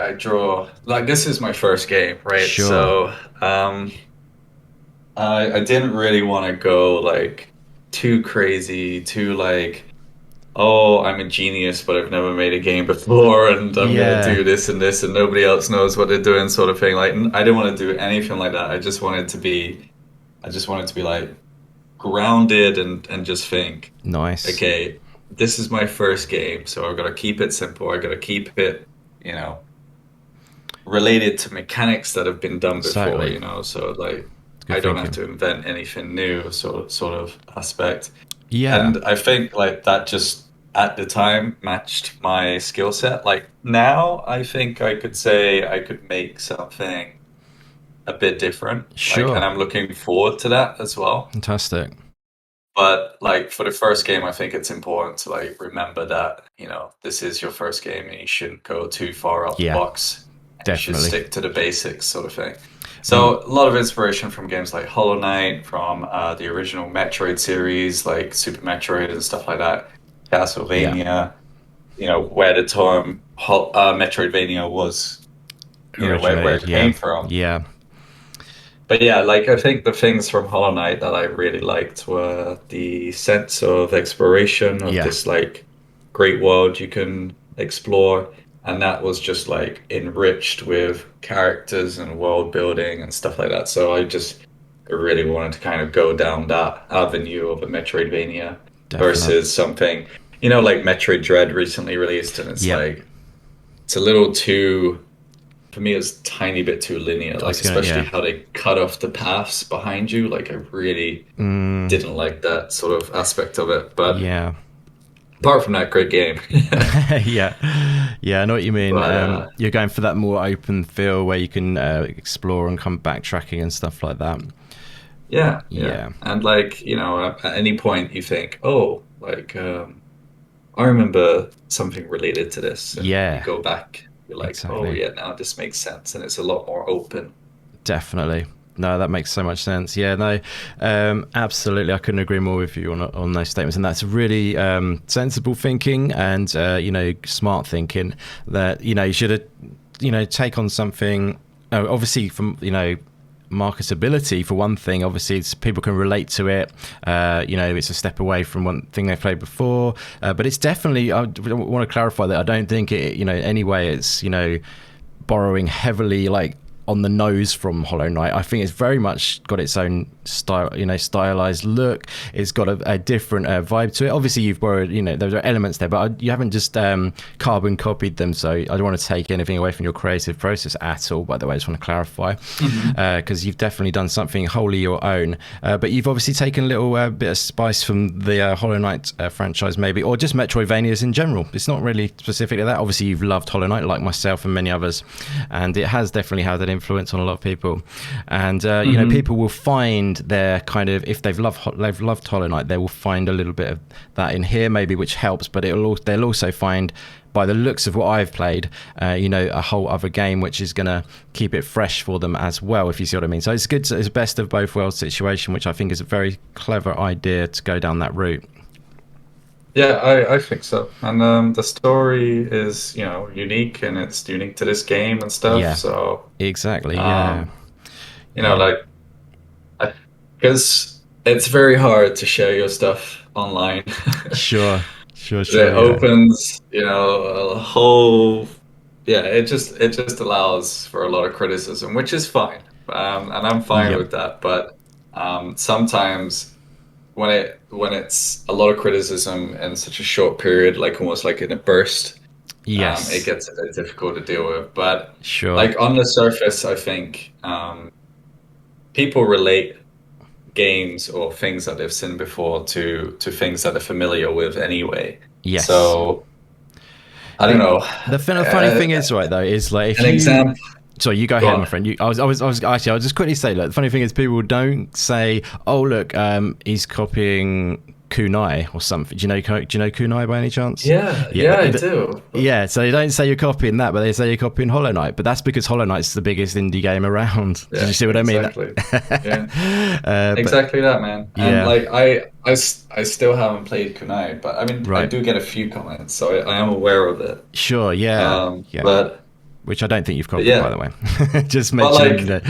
I draw like this is my first game, right? Sure. So um, I didn't really want to go like too crazy, too like, oh, I'm a genius, but I've never made a game before, and I'm gonna Yeah, do this and this, and nobody else knows what they're doing, sort of thing. Like I didn't want to do anything like that. I just wanted to be like grounded and just think, nice. okay, this is my first game, so I've got to keep it simple. I got to keep it, you know, related to mechanics that have been done before, Certainly. So like Good I don't have thinking. to invent anything new, sort of aspect. Yeah, And I think like that just at the time matched my skill set. Like now, I think I could say I could make something a bit different. Like, and sure. I'm looking forward to that as well. Fantastic. But like for the first game, I think it's important to like remember that, this is your first game and you shouldn't go too far out the Yeah, box and you should definitely. stick to the basics sort of thing. And So a lot of inspiration from games like Hollow Knight, from the original Metroid series, like Super Metroid and stuff like that, yeah, Castlevania, where the term Metroidvania was, where originated. it came Yeah, from. yeah, But yeah, like I think the things from Hollow Knight that I really liked were the sense of exploration of yeah, this like great world you can explore, and that was just like enriched with characters and world building and stuff like that. So I really wanted to kind of go down that avenue of a Metroidvania definite. versus something, like Metroid Dread recently released, and it's Yep. like it's a little too for me, it's a tiny bit too linear, I like was gonna. especially Yeah. how they cut off the paths behind you. Like I really Mm, didn't like that sort of aspect of it. But yeah. apart from that, great game. Yeah, yeah, I know what you mean. But You're going for that more open feel where you can explore and come backtracking and stuff like that. yeah, yeah. Yeah, And like, at any point you think, oh, like I remember something related to this, and you yeah, go back, you're like, oh exactly. yeah, now this makes sense, and it's a lot more open. Definitely. No, that makes so much sense. Yeah, no, absolutely. I couldn't agree more with you on those statements. And that's really sensible thinking and, smart thinking that, you should, take on something, obviously from, marketability for one thing. Obviously people can relate to it. It's a step away from one thing they've played before, but it's definitely, I want to clarify that I don't think it, in any way it's, borrowing heavily like on the nose from Hollow Knight. I think it's very much got its own style, stylized look. It's got a different vibe to it. Obviously, you've borrowed, there are elements there, but you haven't just carbon copied them. So I don't want to take anything away from your creative process at all. By the way, I just want to clarify Hmm. because you've definitely done something wholly your own. But you've obviously taken a little bit of spice from the Hollow Knight franchise, maybe, or just Metroidvanias in general. It's not really specific to that. Obviously, you've loved Hollow Knight like myself and many others, and it has definitely had an influence on a lot of people. And Hmm. people will find find their kind of, if they've loved Hollow Knight, they will find a little bit of that in here maybe, which helps. But they'll also find, by the looks of what I've played, a whole other game which is going to keep it fresh for them as well, if you see what I mean. So it's good. It's a best of both worlds situation, which I think is a very clever idea to go down that route. Yeah, I think so. And the story is, unique, and it's unique to this game and stuff. Yeah, So, exactly. Yeah, um, yeah, like, because it's very hard to share your stuff online. sure, sure, 'Cause it sure. Yeah, opens, a whole, yeah, it just allows for a lot of criticism, which is fine. And I'm fine yep, with that. But sometimes when it's a lot of criticism in such a short period, like almost like in a burst, it yes, gets a bit difficult to deal with. But sure. like on the surface, I think people relate games or things that they've seen before to things that they're familiar with anyway. Yes. So I don't The know. the funny thing is, right, though, is like if An you. example. Sorry, you go Go ahead, my on. friend. I was actually. I'll just quickly say, look, the funny thing is, people don't say, "Oh, look, he's copying kunai or something." Do you know kunai by any chance? Yeah, Yeah, yeah, I do. yeah. So they don't say you're copying that, but they say you're copying Hollow Knight. But that's because Hollow Knight's the biggest indie game around. Did you Yeah, see what I mean? exactly. Yeah, But exactly that, man. And yeah, like I still haven't played Kunai, but I mean I right, do get a few comments, so I am aware of it. sure, yeah, yeah. But Which I don't think you've copied, by yeah, the way. Just but mentioning, like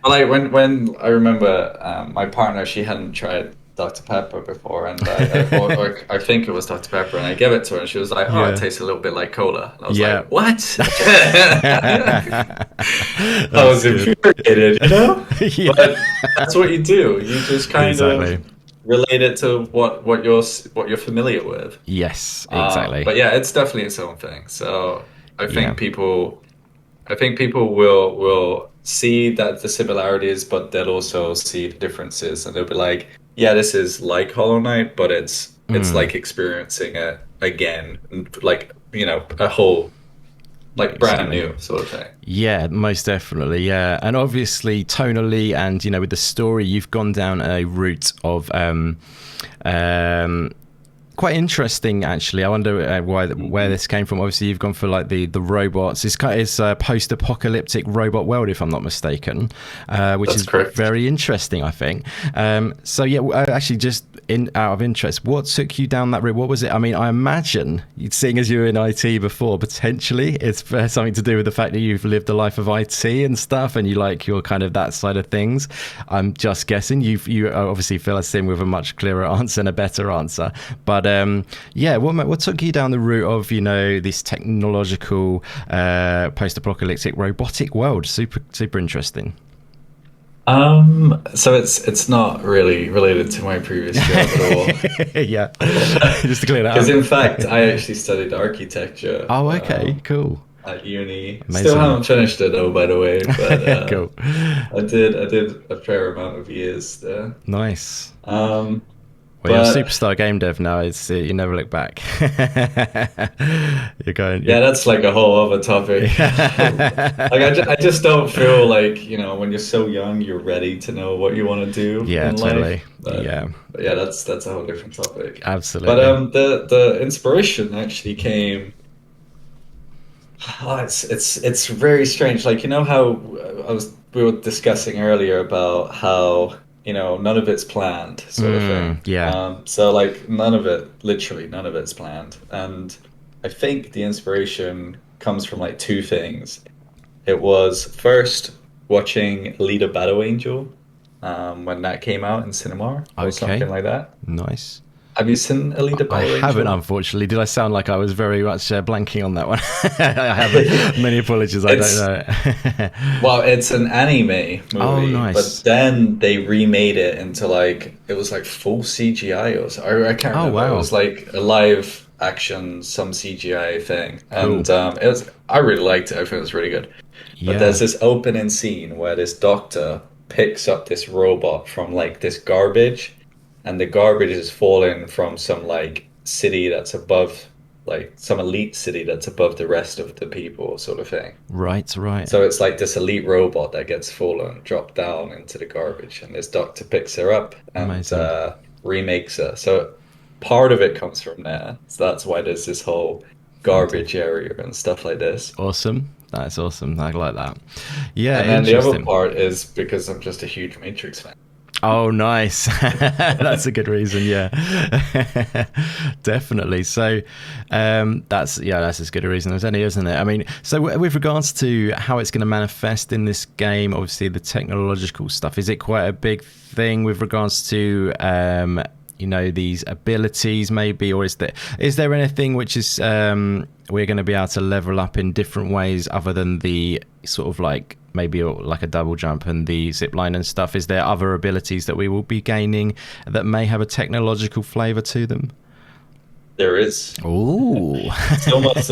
but like when I remember my partner, she hadn't tried Dr. Pepper before, and or I think it was Dr. Pepper, and I gave it to her, and she was like, "Oh, it yeah, tastes a little bit like cola." And I was yeah. like, "What?" I That's was good. infuriated. Yeah, But that's what you do. You just kind of exactly. relate it to what you're familiar with. Yes, exactly. But yeah, it's definitely its own thing. So I Yeah. think people I think people will see that the similarities, but they'll also see the differences, and they'll be like, "Yeah, this is like Hollow Knight, but it's Mm, like experiencing it again, and like a whole like brand exactly. new sort of thing." Yeah, most definitely. Yeah, and obviously tonally, and with the story, you've gone down a route of um, quite interesting, actually. I wonder where Hmm. this came from. Obviously, you've gone for like the robots. It's a post-apocalyptic robot world, if I'm not mistaken, which That's is correct. very interesting, I think. So yeah, actually, just out of interest, what took you down that route? What was it? I mean, I imagine, seeing as you were in IT before, potentially it's something to do with the fact that you've lived a life of IT and stuff, and you like your kind of that side of things. I'm just guessing. You obviously fill us in with a much clearer answer and a better answer, but yeah, what took you down the route of this technological post-apocalyptic robotic world? Super interesting. So it's not really related to my previous job at all. Yeah, just to clear that Because up. in fact, I actually studied architecture Oh, okay, cool, at uni. Still amazing. haven't finished it though, by the way, but Cool, I did a fair amount of years there. nice. Um, Well, you're a but superstar game dev now. It's you never look back. You're going. yeah, that's like a whole other topic. Like I just don't feel like, when you're so young, you're ready to know what you want to do Yeah, in life. totally. Yeah, But yeah, that's a whole different topic. But absolutely. the inspiration actually came. Oh, it's very strange. Like how we were discussing earlier about how none of it's planned, sort of thing. Yeah. So like literally none of it's planned, and I think the inspiration comes from like two things. It was first watching Alita Battle Angel, when that came out in cinema or Okay. something like that. Nice. Have you seen Alita I Battle haven't, Angel? unfortunately. Did I sound like I was very much blanking on that one? I haven't. Many apologies. I don't It's know. Well, it's an anime Oh, movie, but nice. then they remade it into like it was like full CGI or so. I can't Oh, remember. It wow. was like a live action, some CGI thing, Cool. and I really liked it. I think it was really good. But there's Yeah. this opening scene where this doctor picks up this robot from like this garbage, and the garbage is falling from some like city that's above. like some elite city that's above the rest of the people, sort of thing. Right, right. So it's like this elite robot that gets fallen, dropped down into the garbage, and this doctor picks her up and Amazing. remakes her. So part of it comes from there. So that's why there's this whole Fantastic. garbage area and stuff like this. Awesome. That's awesome. I like that. Yeah, And then the other interesting. part is because I'm just a huge Matrix fan. Oh, nice. That's a good reason. Yeah, definitely. So, that's as good a reason as any, isn't it? I mean, so with regards to how it's going to manifest in this game, obviously the technological stuff, is it quite a big thing with regards to these abilities maybe, or is there anything which is we're going to be able to level up in different ways other than the sort of like maybe like a double jump and the zip line and stuff? Is there other abilities that we will be gaining that may have a technological flavor to them? There is Oh. so much.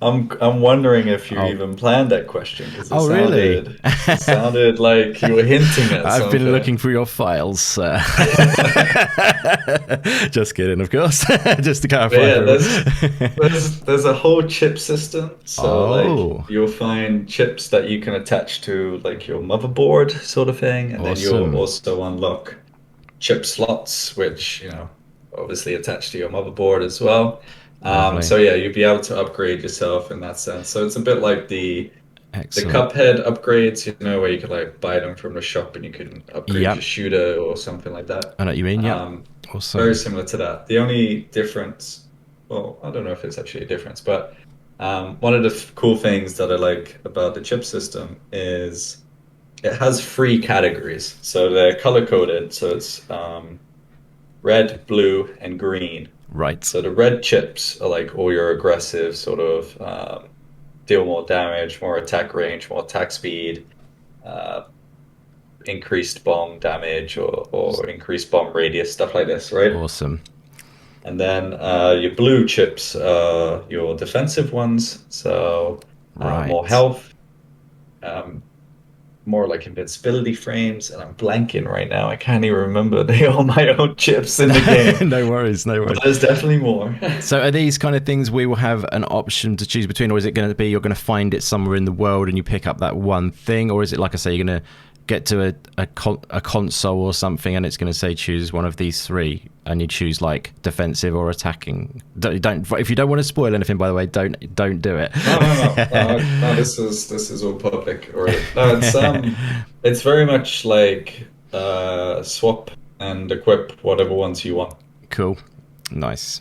I'm wondering if you Oh, even planned that question because oh, really? it sounded like you were hinting at I've been something. looking through your files. Just kidding, of course. Just to But clarify yeah, for everyone. there's a whole chip system. So like Oh, you'll find chips that you can attach to like your motherboard sort of thing, and then you'll awesome. also unlock chip slots, which, obviously attach to your motherboard as well. Lovely. So yeah, you'll be able to upgrade yourself in that sense. So it's a bit like the Excellent. Cuphead upgrades, where you could like buy them from the shop and you can upgrade your Yep. shooter or something like that. I know what you mean. Yep. Um, Very Awesome. similar to that. The only difference, well, I don't know if it's actually a difference, but one of the cool things that I like about the chip system is it has three categories. So they're color coded. So it's red, blue, and green. Right. So the red chips are like all your aggressive sort of deal more damage, more attack range, more attack speed, uh, increased bomb damage or increased bomb radius, stuff like this, right? Awesome. And then your blue chips are your defensive ones, so more Right. health, um, more like invincibility frames, and I'm blanking right now. I can't even remember. They are my own chips in the game, No worries. No but worries. there's definitely more. So are these kind of things we will have an option to choose between, or is it going to be you're going to find it somewhere in the world and you pick up that one thing, or is it like I say you're going to get to a console or something and it's going to say choose one of these three and you choose like defensive or attacking? Don't if you don't want to spoil anything, by the way, don't do it. No, no, no, no, no. This is all public already. No, it's very much like swap and equip whatever ones you want. Cool, nice.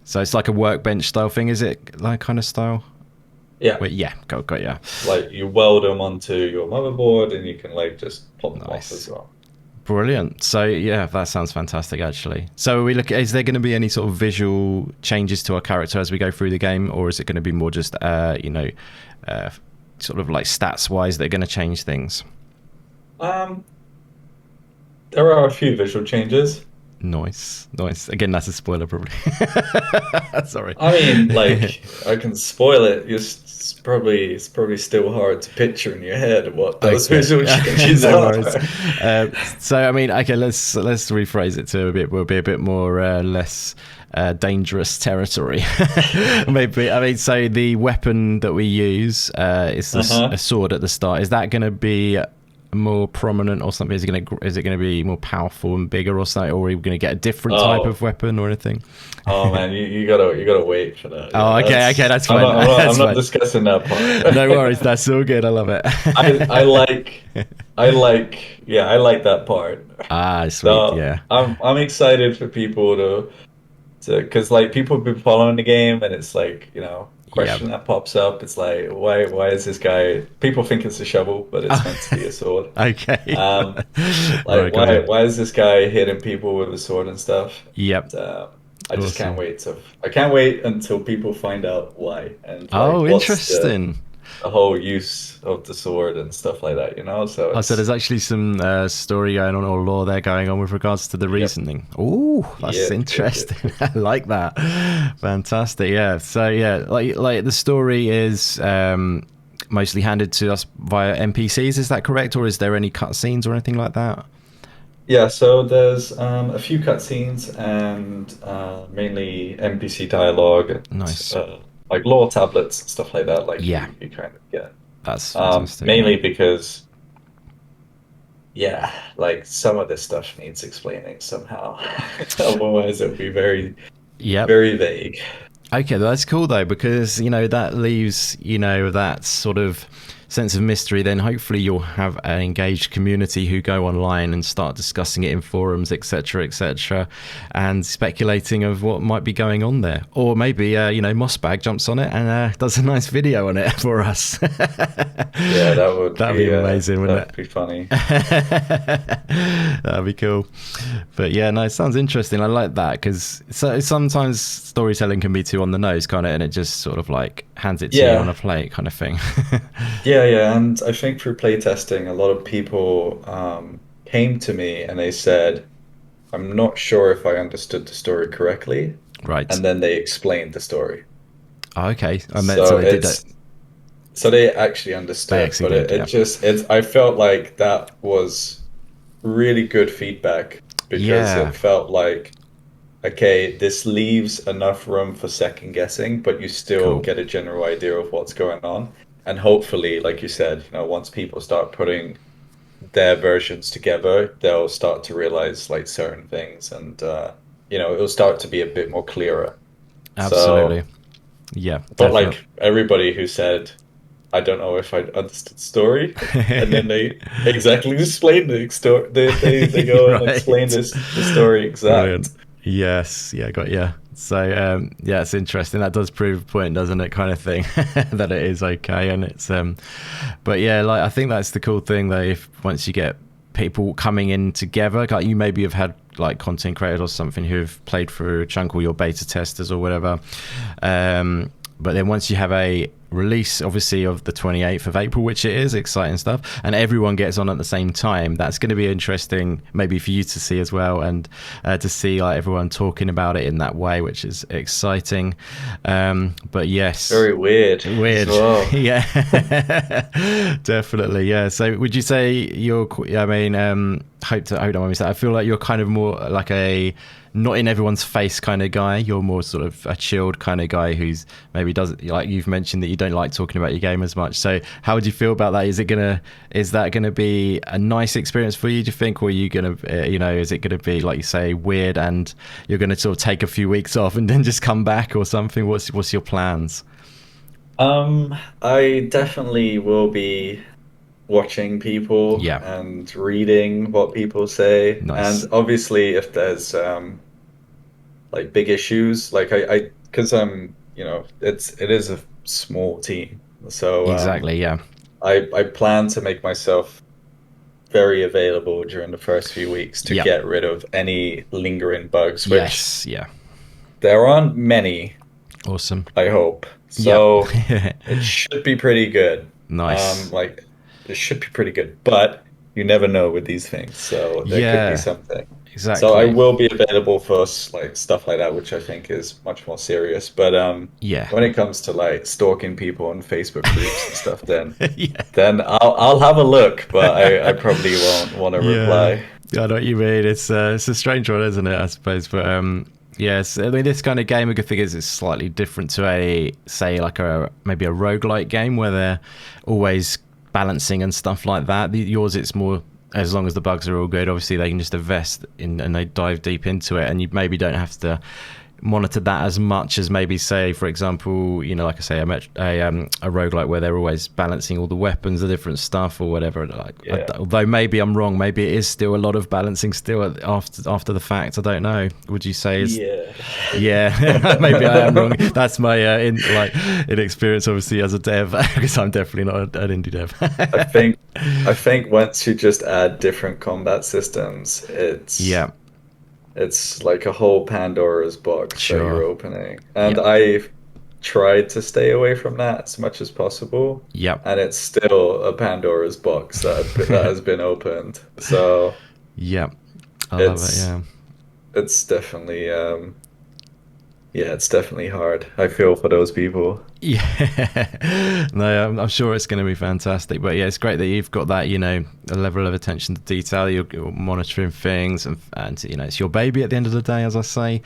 So it's like a workbench style thing, is it? That kind of style? Yeah. Wait, yeah, got yeah. Like you weld them onto your motherboard and you can like just pop them off as Nice. well. Brilliant. So yeah, that sounds fantastic actually. So are we look, is there going to be any sort of visual changes to our character as we go through the game, or is it going to be more just uh, sort of like stats wise that are going to change things? Um, there are a few visual changes. Nice, nice. Again, that's a spoiler probably. Sorry. I mean, like I can spoil it. It's probably still hard to picture in your head what those Okay, visual changes no are. worries. So I mean, okay, let's rephrase it to a bit. Will be a bit more less dangerous territory. Maybe. I mean, so the weapon that we use is a Uh-huh. sword at the start. Is that going to be more prominent or something? Is it going to be more powerful and bigger or something, or are we going to get a different type Oh, of weapon or anything? oh man, you gotta wait for that. Oh, Yeah, okay, that's I'm fine. not I'm not I'm That's not fine. discussing that part. No worries. That's all good. I love it. I like I like that part. Ah, sweet. So Yeah. I'm excited for people to because like people have been following the game and it's like, Yeah. question that pops up. It's like why is this guy people think it's a shovel, but it's meant to be a sword. Okay. Um like Right, got you. why is this guy hitting people with a sword and stuff? Yep. And, I just can't Awesome. wait I can't wait until people find out why and like Oh, what's interesting. the whole use of the sword and stuff like that, So Oh, so there's it's actually some story going on or lore there going on with regards to the yep, reasoning. Oh, that's yep, yep, yep, interesting. yep. I like that. Fantastic. Yeah. So yeah, like the story is mostly handed to us via NPCs. Is that correct, or is there any cutscenes or anything like that? Yeah, so there's a few cutscenes and mainly NPC dialogue and Nice. like lore tablets and stuff like that, like Yeah, you kind of get. that's fantastic. Yeah. Mainly because, yeah, like some of this stuff needs explaining somehow. Otherwise, it'll be very, Yep. very vague. Okay, that's cool though, because that leaves that sort of sense of mystery. Then hopefully you'll have an engaged community who go online and start discussing it in forums, etc., and speculating of what might be going on there. Or maybe Mossbag jumps on it and does a nice video on it for us. Yeah, That'd be amazing, wouldn't that it? would be funny. That'd be cool. But yeah, no, it sounds interesting. I like that because sometimes storytelling can be too on the nose, kind of, and it just sort of like hands it to you on a Yeah, plate, kind of thing. yeah, and I think through playtesting, a lot of people came to me and they said, "I'm not sure if I understood the story correctly," Right. and then they explained the story. Oh, okay. I meant so So they did that. it's so they actually They understood, actually but did. Yeah. I felt like that was really good feedback because Yeah. it felt like, okay, this leaves enough room for second guessing, but you still Cool. get a general idea of what's going on. And hopefully, like you said, once people start putting their versions together, they'll start to realize like certain things and it'll start to be a bit more clearer. Absolutely. So, Yeah. but Definitely. like everybody who said, I don't know if I understood the story, and then they exactly explain the story. They go and explain Right. this the story Brilliant. exact. Yes. Yeah. Got yeah. So yeah, it's interesting. That does prove a point, doesn't it? Kind of thing that it is okay, and it's but yeah, like I think that's the cool thing though. If once you get people coming in together, like you maybe have had like content creators or something who have played through a chunk or your beta testers or whatever, but then once you have a release obviously of the 28th of April, which it is exciting stuff, and everyone gets on at the same time, that's going to be interesting maybe for you to see as well, and to see like everyone talking about it in that way, which is exciting. But yes, Very weird as weird. well. Yeah. Definitely, yeah. So would you say I mean, hope don't mind me saying, I feel like you're kind of more like a not in everyone's face kind of guy. You're more sort of a chilled kind of guy who's maybe doesn't, like you've mentioned that you don't like talking about your game as much. So how would you feel about that? Is that gonna be a nice experience for you, do you think, or are you gonna is it gonna be, like you say, weird and you're gonna sort of take a few weeks off and then just come back or something? What's your plans? I definitely will be watching people Yeah. and reading what people say, and Nice. obviously if there's like big issues, like because it is a small team, so Exactly. Yeah. I plan to make myself very available during the first few weeks to Yeah. get rid of any lingering bugs, which Yes. Yeah. there aren't many, Awesome. I hope. Yeah. So it should be pretty good. Nice. Like it should be pretty good, but you never know with these things, so there could be Yeah. something. So I Exactly. will be available for like stuff like that, which I think is much more serious. But Yeah. when it comes to like stalking people on Facebook groups and stuff, Yeah. then I'll have a look, but I probably won't want to Yeah. reply. I know what you mean. It's a strange one, isn't it? I suppose, but yes. I mean, this kind of game, a good thing is it's slightly different to a say like a maybe a roguelike game where they're always balancing and stuff like that. Yours, it's more as long as the bugs are all good. Obviously, they can just invest in and they dive deep into it, and you maybe don't have to monitor that as much as maybe say, for example, like I say, a roguelike where they're always balancing all the weapons, the different stuff or whatever. Like Yeah. although maybe I'm wrong, maybe it is still a lot of balancing still after the fact. I don't know. Would you say is Yeah. yeah? Maybe I am wrong. That's my inexperience obviously as a dev, because I'm definitely not an indie dev. I think I think once you just add different combat systems, Yeah, it's like a whole Pandora's box that you're sure. opening. And Yeah, I've tried to stay away from that as much as possible, yeah. and it's still a Pandora's box that has been opened. So Yeah, I love it. it's Yeah. it's definitely Yeah, it's definitely hard. I feel for those people. Yeah, no, I'm sure it's going to be fantastic. But yeah, it's great that you've got that, a level of attention to detail. You're monitoring things, and it's your baby at the end of the day, as I say,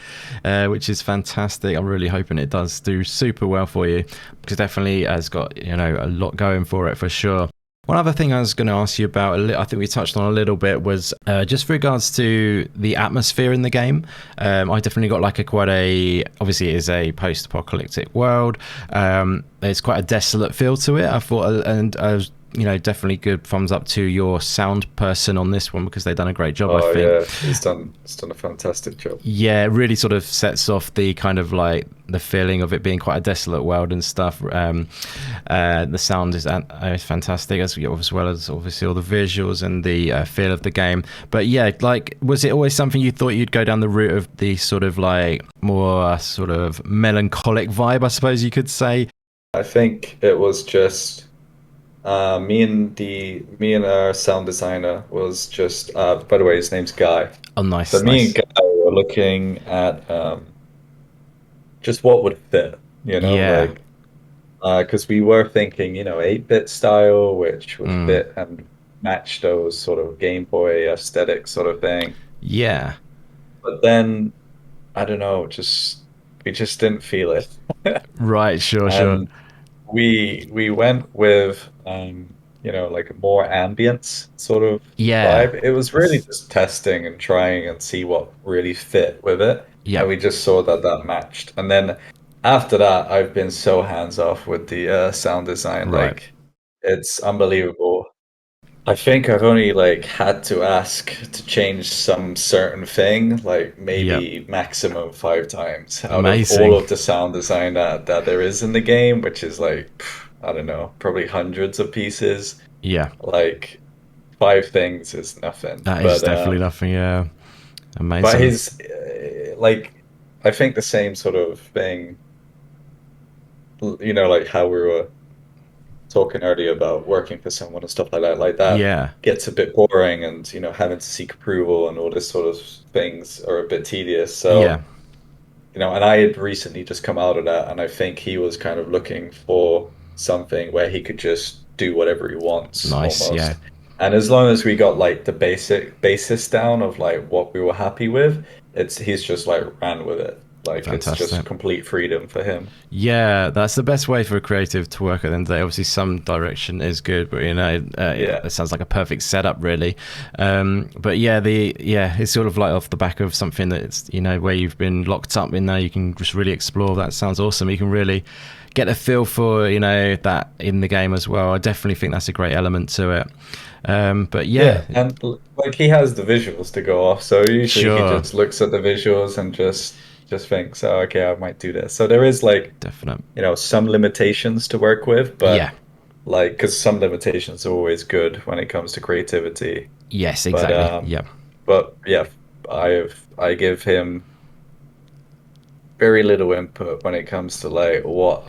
which is fantastic. I'm really hoping it does do super well for you, because definitely has got a lot going for it for sure. One other thing I was going to ask you about, I think we touched on a little bit, was just with regards to the atmosphere in the game. I definitely got like obviously it is a post-apocalyptic world. There's quite a desolate feel to it. I thought, and I was, definitely good thumbs up to your sound person on this one, because they've done a great job, I Oh think. yeah, he's done a fantastic job. Yeah, it really sort of sets off the kind of like the feeling of it being quite a desolate world and stuff. The sound is fantastic, as well as obviously all the visuals and the feel of the game. But yeah, like, was it always something you thought you'd go down the route of the sort of like more sort of melancholic vibe, I suppose you could say? I think it was just me and our sound designer was just by the way, his name's Guy. Oh, So nice, me and nice. Guy were looking at just what would fit, Yeah. like because we were thinking, 8-bit style, which would Mm. fit and match those sort of Game Boy aesthetic sort of thing. Yeah. But then I don't know, just we just didn't feel it. Right. Sure. Sure. And we went with like a more ambience sort of Yeah. vibe. It was really That's just testing and trying and see what really fit with it, yeah. and we just saw that that matched. And then after that, I've been so hands off with the sound design. Right. Like it's unbelievable. I think I've only like had to ask to change some certain thing, like Yep. maybe maximum 5 times out of all Amazing. of the sound design that there is in the game, which is like, I don't know, probably hundreds of pieces. Yeah. Like 5 things is nothing. That is definitely nothing. Yeah. But Amazing. his like, I think the same sort of thing, like how we were talking earlier about working for someone and stuff like that Yeah. gets a bit boring, and having to seek approval and all this sort of things are a bit tedious. Yeah. So and I had recently just come out of that, and I think he was kind of looking for something where he could just do whatever he wants Nice. Yeah. almost. And as long as we got like the basic basis down of like what we were happy with, he's just like ran with it. Like it's just Fantastic. complete freedom for him. Yeah, that's the best way for a creative to work at the end of the day. Obviously, some direction is good, but Yeah. it sounds like a perfect setup, really. But yeah, it's sort of like off the back of something that's where you've been locked up in there. You can just really explore. That sounds awesome. You can really get a feel for that in the game as well. I definitely think that's a great element to it. But yeah, Yeah, and like he has the visuals to go off, so usually he sure, just looks at the visuals and just thinks, "Oh, okay, I might do this." So there is like, definite. some limitations to work with, Yeah. but like because some limitations are always good when it comes to creativity. Yes, But exactly. Yeah. yeah, I give him very little input when it comes to like what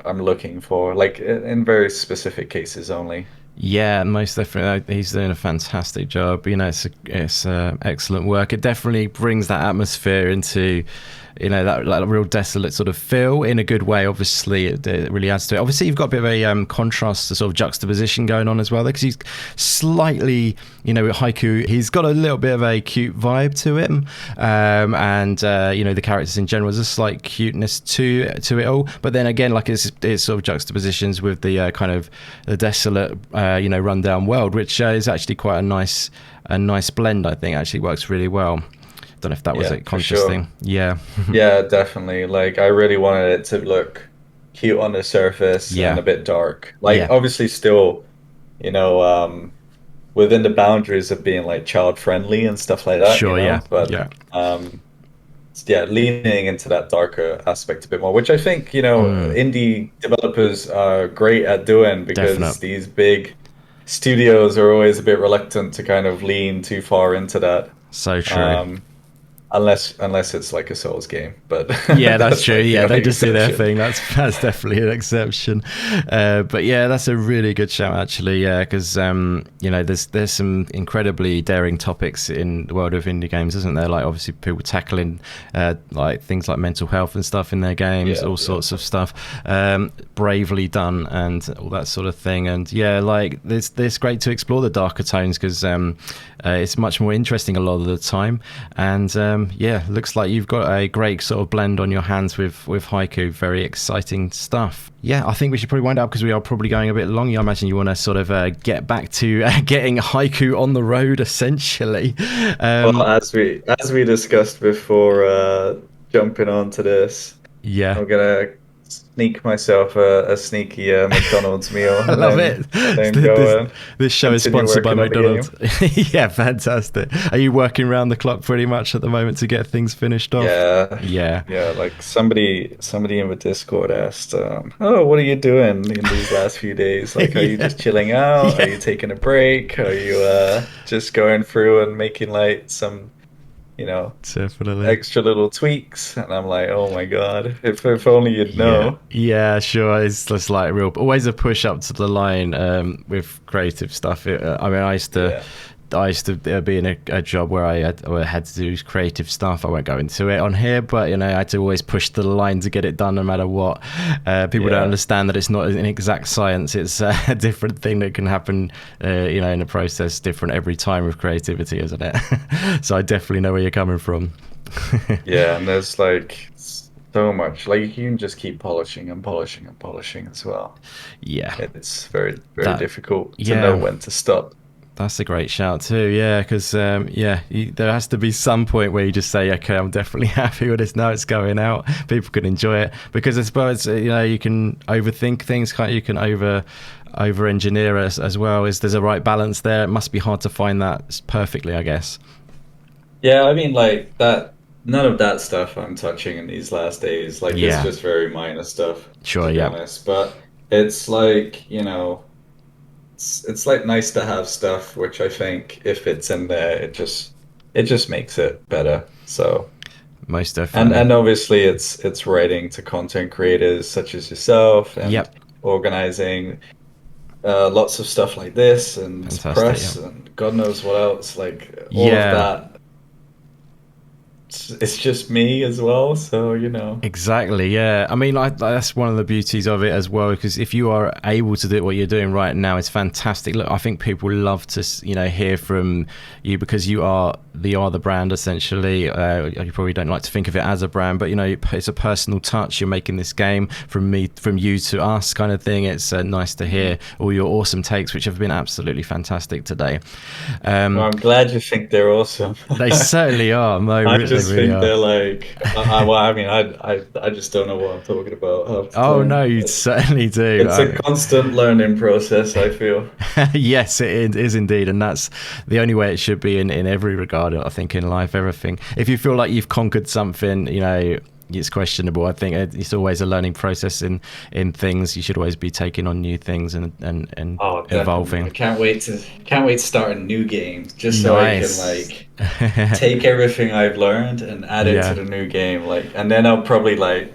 I'm looking for, like in very specific cases only. Yeah, most definitely. He's doing a fantastic job. It's excellent work. It definitely brings that atmosphere into, that like real desolate sort of feel in a good way. Obviously, it really adds to it. Obviously, you've got a bit of a contrast, to sort of juxtaposition going on as well there, because he's slightly, with Haiku, he's got a little bit of a cute vibe to him, and the characters in general, there's a slight cuteness to it all. But then again, like it's sort of juxtapositions with the kind of the desolate, rundown world, which is actually quite a nice blend. I think actually works really well. Don't know if that was Yeah, a for conscious sure. thing. Yeah. Yeah, definitely. Like I really wanted it to look cute on the surface and Yeah. a bit dark. Like Yeah. obviously still, you know, within the boundaries of being like child friendly and stuff like that, Sure. Yeah. but Yeah. yeah, leaning into that darker aspect a bit more, which I think, Mm, indie developers are great at doing definite. because these big studios are always a bit reluctant to kind of lean too far into that. So true. Um, unless it's like a Souls game, but Yeah, that's that's true. like the Yeah, they only just do their exception. thing. That's definitely an exception. But yeah, that's a really good shout actually. Yeah, because there's some incredibly daring topics in the world of indie games, isn't there? Like obviously people tackling like things like mental health and stuff in their games, Yeah, all yeah. sorts of stuff. Bravely done and all that sort of thing. And yeah, like it's great to explore the darker tones because it's much more interesting a lot of the time. And yeah, looks like you've got a great sort of blend on your hands with Haiku. Very exciting stuff. Yeah, I think we should probably wind up because we are probably going a bit long. I imagine you want to sort of get back to getting Haiku on the road, essentially. Well, Um, as we discussed before, jumping onto this, yeah, I'm gonna sneak myself a sneaky McDonald's meal, I love it. and then This go and this show is continue sponsored by working on the McDonald's. game. Yeah, fantastic. Are you working around the clock pretty much at the moment to get things finished off? Yeah, Yeah. yeah. Like somebody in the Discord asked, "Oh, what are you doing in these last few days? Like, are you Yeah. just chilling out? Are Yeah. you taking a break? Are you just going through and making like some, you know, Definitely. extra little tweaks?" And I'm like, "Oh my God, if only you'd Yeah, know." yeah, sure. It's just like real, always a push up to the line with creative stuff. I mean, Yeah, I used to be in a job where I had to do creative stuff. I won't go into it on here, but I had to always push to the line to get it done, no matter what. People don't yeah. understand that it's not an exact science. It's a different thing that can happen, in the process, different every time with creativity, isn't it? So I definitely know where you're coming from. Yeah, and there's like so much. Like you can just keep polishing and polishing and polishing as well. Yeah, It's very, very that. difficult to know Yeah. when to stop. That's a great shout too, yeah, because there has to be some point where you just say, okay, I'm definitely happy with this. Now it's going out. People can enjoy it because I suppose you can overthink things, can't you? You can over engineer as well. Is there's a right balance there? It must be hard to find that perfectly, I guess. Yeah, I mean like that none of that stuff I'm touching in these last days. Like it's Yeah, just very minor stuff, to sure, be yeah, honest. But it's like, it's like nice to have stuff which I think if it's in there, it just makes it better. So most and definitely. and obviously it's writing to content creators such as yourself and Yep, organizing lots of stuff like this and fantastic. Yeah, press and God knows what else. Like all of yeah. that, it's just me as well. So, Exactly, yeah. I mean, that's one of the beauties of it as well, because if you are able to do what you're doing right now, it's fantastic. Look, I think people love to, hear from you because you are the brand essentially. You probably don't like to think of it as a brand, but it's a personal touch. You're making this game from you to us, kind of thing. It's nice to hear all your awesome takes, which have been absolutely fantastic today. Well, Um, I'm glad you think they're awesome. they certainly are. No, I they just really think are. they're like, well, I mean, I just don't know what I'm talking about half the Oh no, time. you It's certainly do. it's a constant learning process, I feel. Yes, it is indeed, and that's the only way it should be in every regard. I think in life, everything. If you feel like you've conquered something, it's questionable. I think it's always a learning process in things. You should always be taking on new things and Oh, definitely. I evolving. can't wait to start a new game just so I can Nice. like take everything I've learned and add it to Yeah. the new game. Like, and then I'll probably like,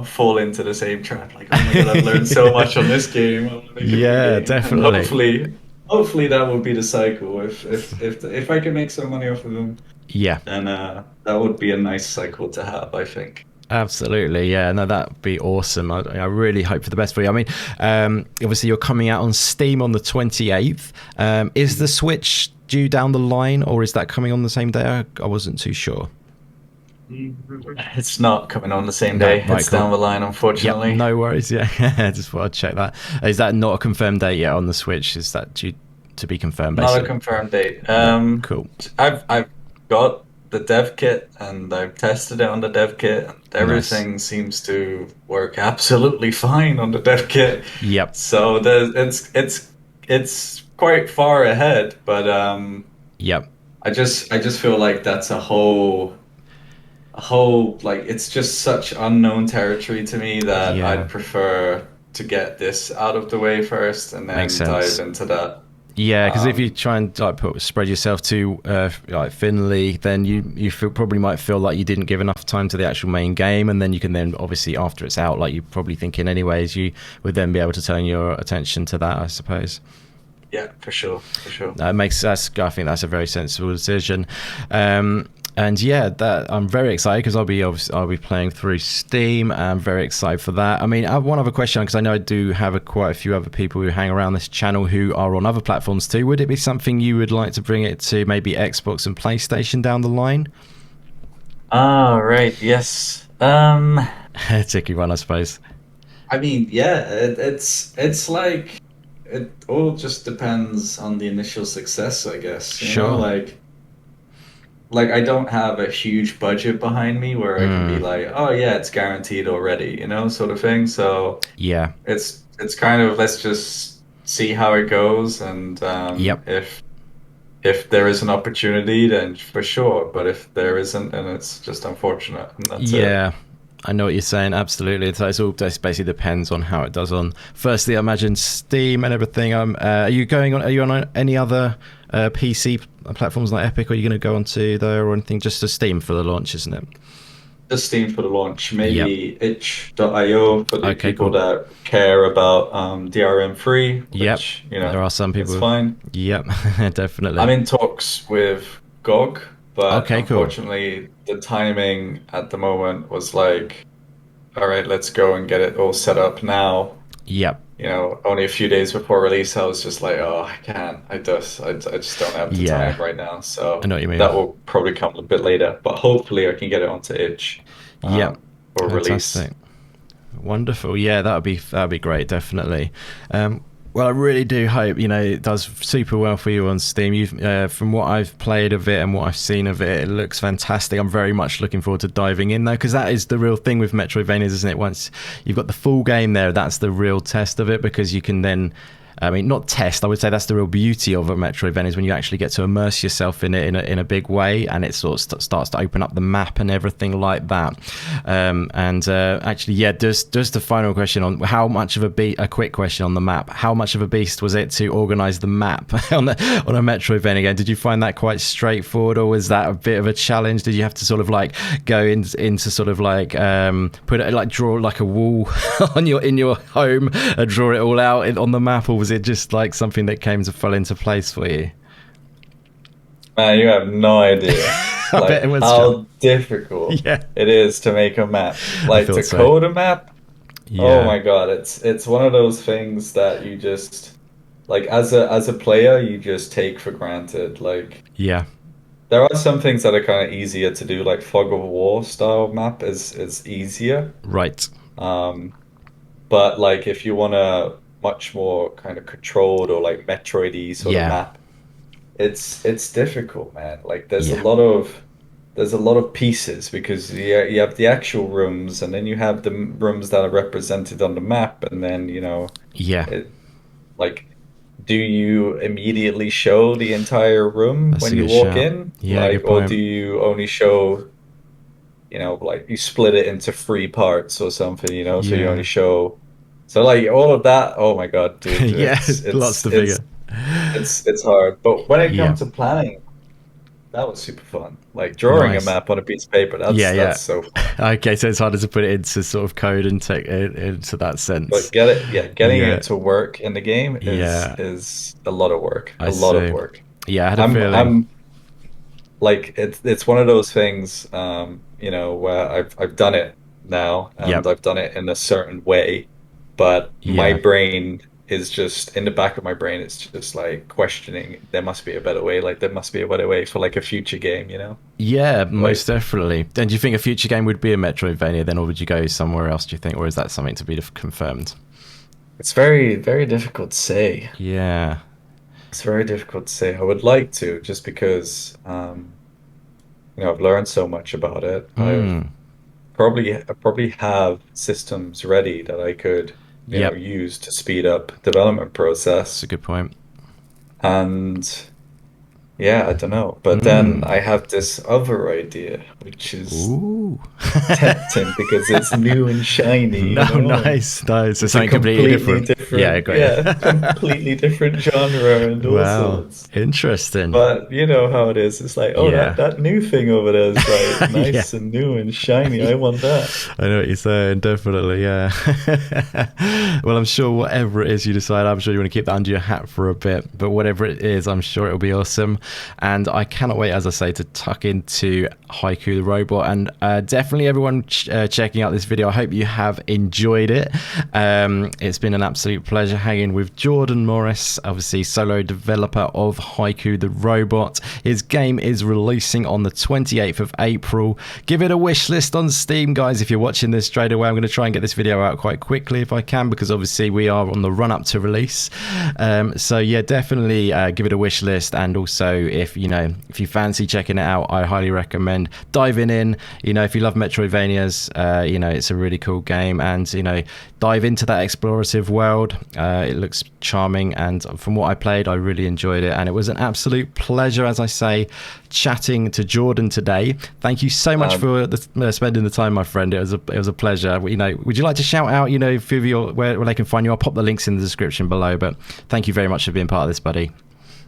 fall into the same trap. Like, oh my God, I've learned so much on this game. I'm gonna make a new Yeah, game, and definitely. hopefully that will be the cycle. If I can make some money off of them, Yeah. then that would be a nice cycle to have, I think. Absolutely, yeah. No, that'd be awesome. I really hope for the best for you. I mean, obviously, you're coming out on Steam on the 28th. Is the Switch due down the line, or is that coming on the same day? I wasn't too sure. It's not coming on the same No, day. right, It's cool. down the line, Yep, unfortunately. no worries. Yeah, just thought I'd check that. Is that not a confirmed date yet on the Switch? Is that due to be confirmed, Not a basically? confirmed date. No, cool. I've got the dev kit and I've tested it on the dev kit and Nice. everything seems to work absolutely fine on the dev kit. Yep, So it's quite far ahead, but yep, I just feel like that's a whole like it's just such unknown territory to me that yeah. I'd prefer to get this out of the way first and Makes then dive sense. into that. Yeah, because if you try and like spread yourself too like thinly, then probably might feel like you didn't give enough time to the actual main game, and then you can then obviously after it's out, like you're probably thinking anyways, you would then be able to turn your attention to that, I suppose. Yeah, for sure, for sure. That makes us. I think that's a very sensible decision. And yeah, that I'm very excited because I'll be playing through Steam. I'm very excited for that. I mean, I have one other question because I know I do have quite a few other people who hang around this channel who are on other platforms too. Would it be something you would like to bring it to maybe Xbox and PlayStation down the line? Ah, right, yes. Tricky one, I suppose. I mean, yeah, it's like it all just depends on the initial success, I guess. You know, Sure. like I don't have a huge budget behind me where I can be Mm, like, oh yeah, it's guaranteed already, you know, sort of thing. So yeah. it's kind of let's just see how it goes, and Yep. if there is an opportunity, then for sure. But if there isn't, then it's just unfortunate, and that's it. Yeah, I know what you're saying. Absolutely, it's all just basically depends on how it does on. Firstly, I imagine Steam and everything. Are you going on? Are you on any other PC platforms like Epic? Or are you going to go onto there or anything? Just to Steam for the launch, isn't it? Just Steam for the launch, Yep. maybe itch.io for the Okay. people Cool. that care about DRM free, Yep. which There are some it's people. fine. Yep. I'm Definitely. in talks with GOG, but Okay. Cool. unfortunately, the timing at the moment was like, all right, let's go and get it all set up now. Yep. You know, only a few days before release, I was just like, oh, I can't. I just don't have the Yeah. time right now. I So know what you mean. that will probably come a bit later, but hopefully I can get it onto itch Yep. for release. Fantastic. Wonderful. Yeah, that'd be great. Definitely. Well, I really do hope it does super well for you on Steam. You've, from what I've played of it and what I've seen of it, it looks fantastic. I'm very much looking forward to diving in though, because that is the real thing with Metroidvanias, isn't it? Once you've got the full game there, that's the real test of it because you can then. I mean, not test. I would say that's the real beauty of a Metroidvania is when you actually get to immerse yourself in it in a big way, and it sort of starts to open up the map and everything like that. And actually, yeah, just the final question on how much of a quick question on the map. How much of a beast was it to organise the map on a Metroidvania game? Did you find that quite straightforward, or was that a bit of a challenge? Did you have to sort of like go into sort of like put it like draw like a wall on in your home and draw it all out on the map, or was it just like something that came to fall into place for you? Man, you have no idea I bet it like was challenge. how difficult Yeah, it is to make a map. I Like thought to so. code a map, oh Yeah, my God, it's one of those things that you just like as a player you just take for granted. Like yeah, there are some things that are kind of easier to do, like fog of war style map is easier. right. Um, but like if you want a much more kind of controlled or like Metroid-y sort of Yeah, map, it's difficult, man. Like yeah, there's a lot of pieces because you have the actual rooms and then you have the rooms that are represented on the map and then yeah. it like do you immediately show the entire room That's when a you good walk shout. in? Yeah, Like, good or do point. you only show, like you split it into three parts or something, so you only Yeah, show so like all of that, oh my God, dude, yeah. Lots to figure. it's hard. But when it Yeah, comes to planning, that was super fun. Like drawing a nice. map on a piece of paper, Yeah, that's yeah. so fun. Okay, so it's harder to put it into sort of code and take it into that sense. But getting Yeah, it to work in the game is yeah. is a lot of work. I A lot of see. work. Yeah, I had a feeling. I'm like it's one of those things, where I've done it now and Yep. I've done it in a certain way, but my Yeah. brain is just in the back of my brain, it's just like questioning there must be a better way, like there must be a better way for like a future game. Yeah, most Like definitely. And do you think a future game would be a Metroidvania then, or would you go somewhere else, do you think? Or is that something to be confirmed? it's very, very difficult to say. Yeah. It's very difficult to say. I would like to, just because I've learned so much about it. Mm. I probably have systems ready that I could, Yep. use to speed up development That's a process. good point. And Yeah, I don't know. But then I have this other idea, which is Ooh. tempting because it's new and shiny, No, and nice, nice. So it's a something completely completely different. Yeah, I different, got yeah, you. completely different genre and all Wow, sorts. interesting. But you know how it is. It's like, oh, Yeah. that new thing over there is like Yeah. nice and new and shiny. I want that. I know what you're saying, definitely, yeah. Well, I'm sure whatever it is you decide, I'm sure you want to keep that under your hat for a bit. But whatever it is, I'm sure it'll be awesome. And I cannot wait, as I say, to tuck into Haiku the Robot. And definitely everyone checking out this video, I hope you have enjoyed it. It's been an absolute pleasure hanging with Jordan Morris, obviously solo developer of Haiku the Robot. His game is releasing on the 28th of April. Give it a wish list on Steam, guys. If you're watching this straight away, I'm going to try and get this video out quite quickly if I can, because obviously we are on the run up to release. So yeah, definitely give it a wish list. And also, if you fancy checking it out, I highly recommend diving in. If you love Metroidvanias, it's a really cool game, and dive into that explorative world. It looks charming, and from what I played, I really enjoyed it, and it was an absolute pleasure, as I say, chatting to Jordan today. Thank you so much for spending the time, my friend. It was a pleasure. Would you like to shout out, where they can find you? I'll pop the links in the description below. But thank you very much for being part of this, buddy.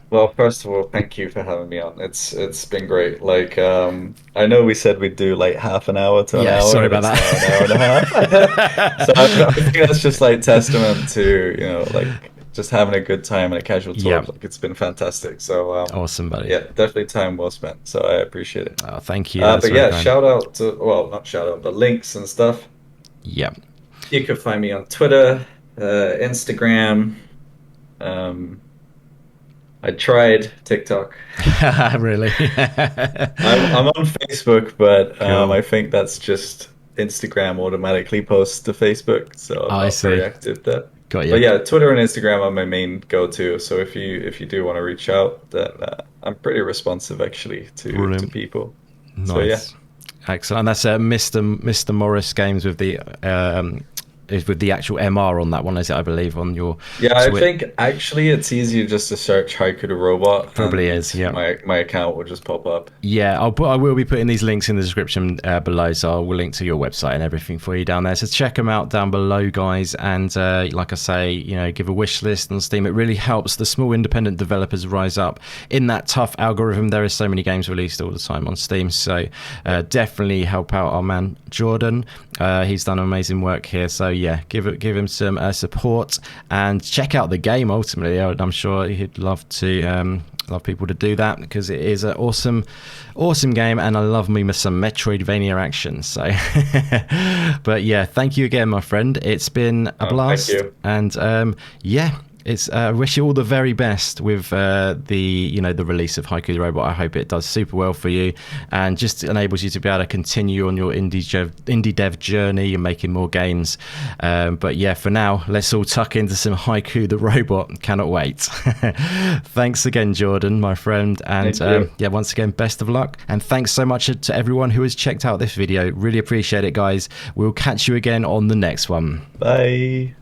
Well, first of all, thank you for having me on. It's been great. Like, I know we said we'd do like half an hour to an Yeah, hour, sorry and about it's now an hour and a that. half. So I think that's just like testament to, like just having a good time and a casual Yeah, talk. Like, it's been fantastic. So, awesome, buddy. yeah, definitely time well spent. So I appreciate it. Oh, thank you. That's But very yeah, kind. shout out to, well, not shout out, but links and stuff. Yeah. You can find me on Twitter, Instagram. Um, I tried TikTok. Really. I'm on Facebook, but Cool. I think that's just Instagram automatically posts to Facebook, so I'm I not very see. active there. Got But you. yeah, Twitter and Instagram are my main go-to. So if you do want to reach out, then I'm pretty responsive actually to Brilliant. people. So yeah. Nice. Excellent. And that's Mr. Morris Games with the is with the actual MR on that one, is it? I believe on your Yeah, I Twitch. think actually it's easier just to search Haiku the Robot Probably and is. Yeah. my account will just pop up. Yeah, I will be putting these links in the description below, so I will link to your website and everything for you down there. So check them out down below, guys. And like I say, give a wish list on Steam. It really helps the small independent developers rise up in that tough algorithm. There is so many games released all the time on Steam, so definitely help out our man Jordan. He's done amazing work here. So yeah, give him some support and check out the game. Ultimately, I'm sure he'd love to. Love people to do that, because it is an awesome game, and I love me some Metroidvania action. So but yeah, thank you again, my friend. It's been a Thank blast. you. And yeah, it's wish you all the very best with the release of Haiku the Robot. I hope it does super well for you, and just enables you to be able to continue on your indie dev journey and making more games. But yeah, for now, let's all tuck into some Haiku the Robot. Cannot wait. Thanks again, Jordan, my friend, and Thank you. yeah, once again, best of luck, and thanks so much to everyone who has checked out this video. Really appreciate it, guys. We'll catch you again on the next one. Bye.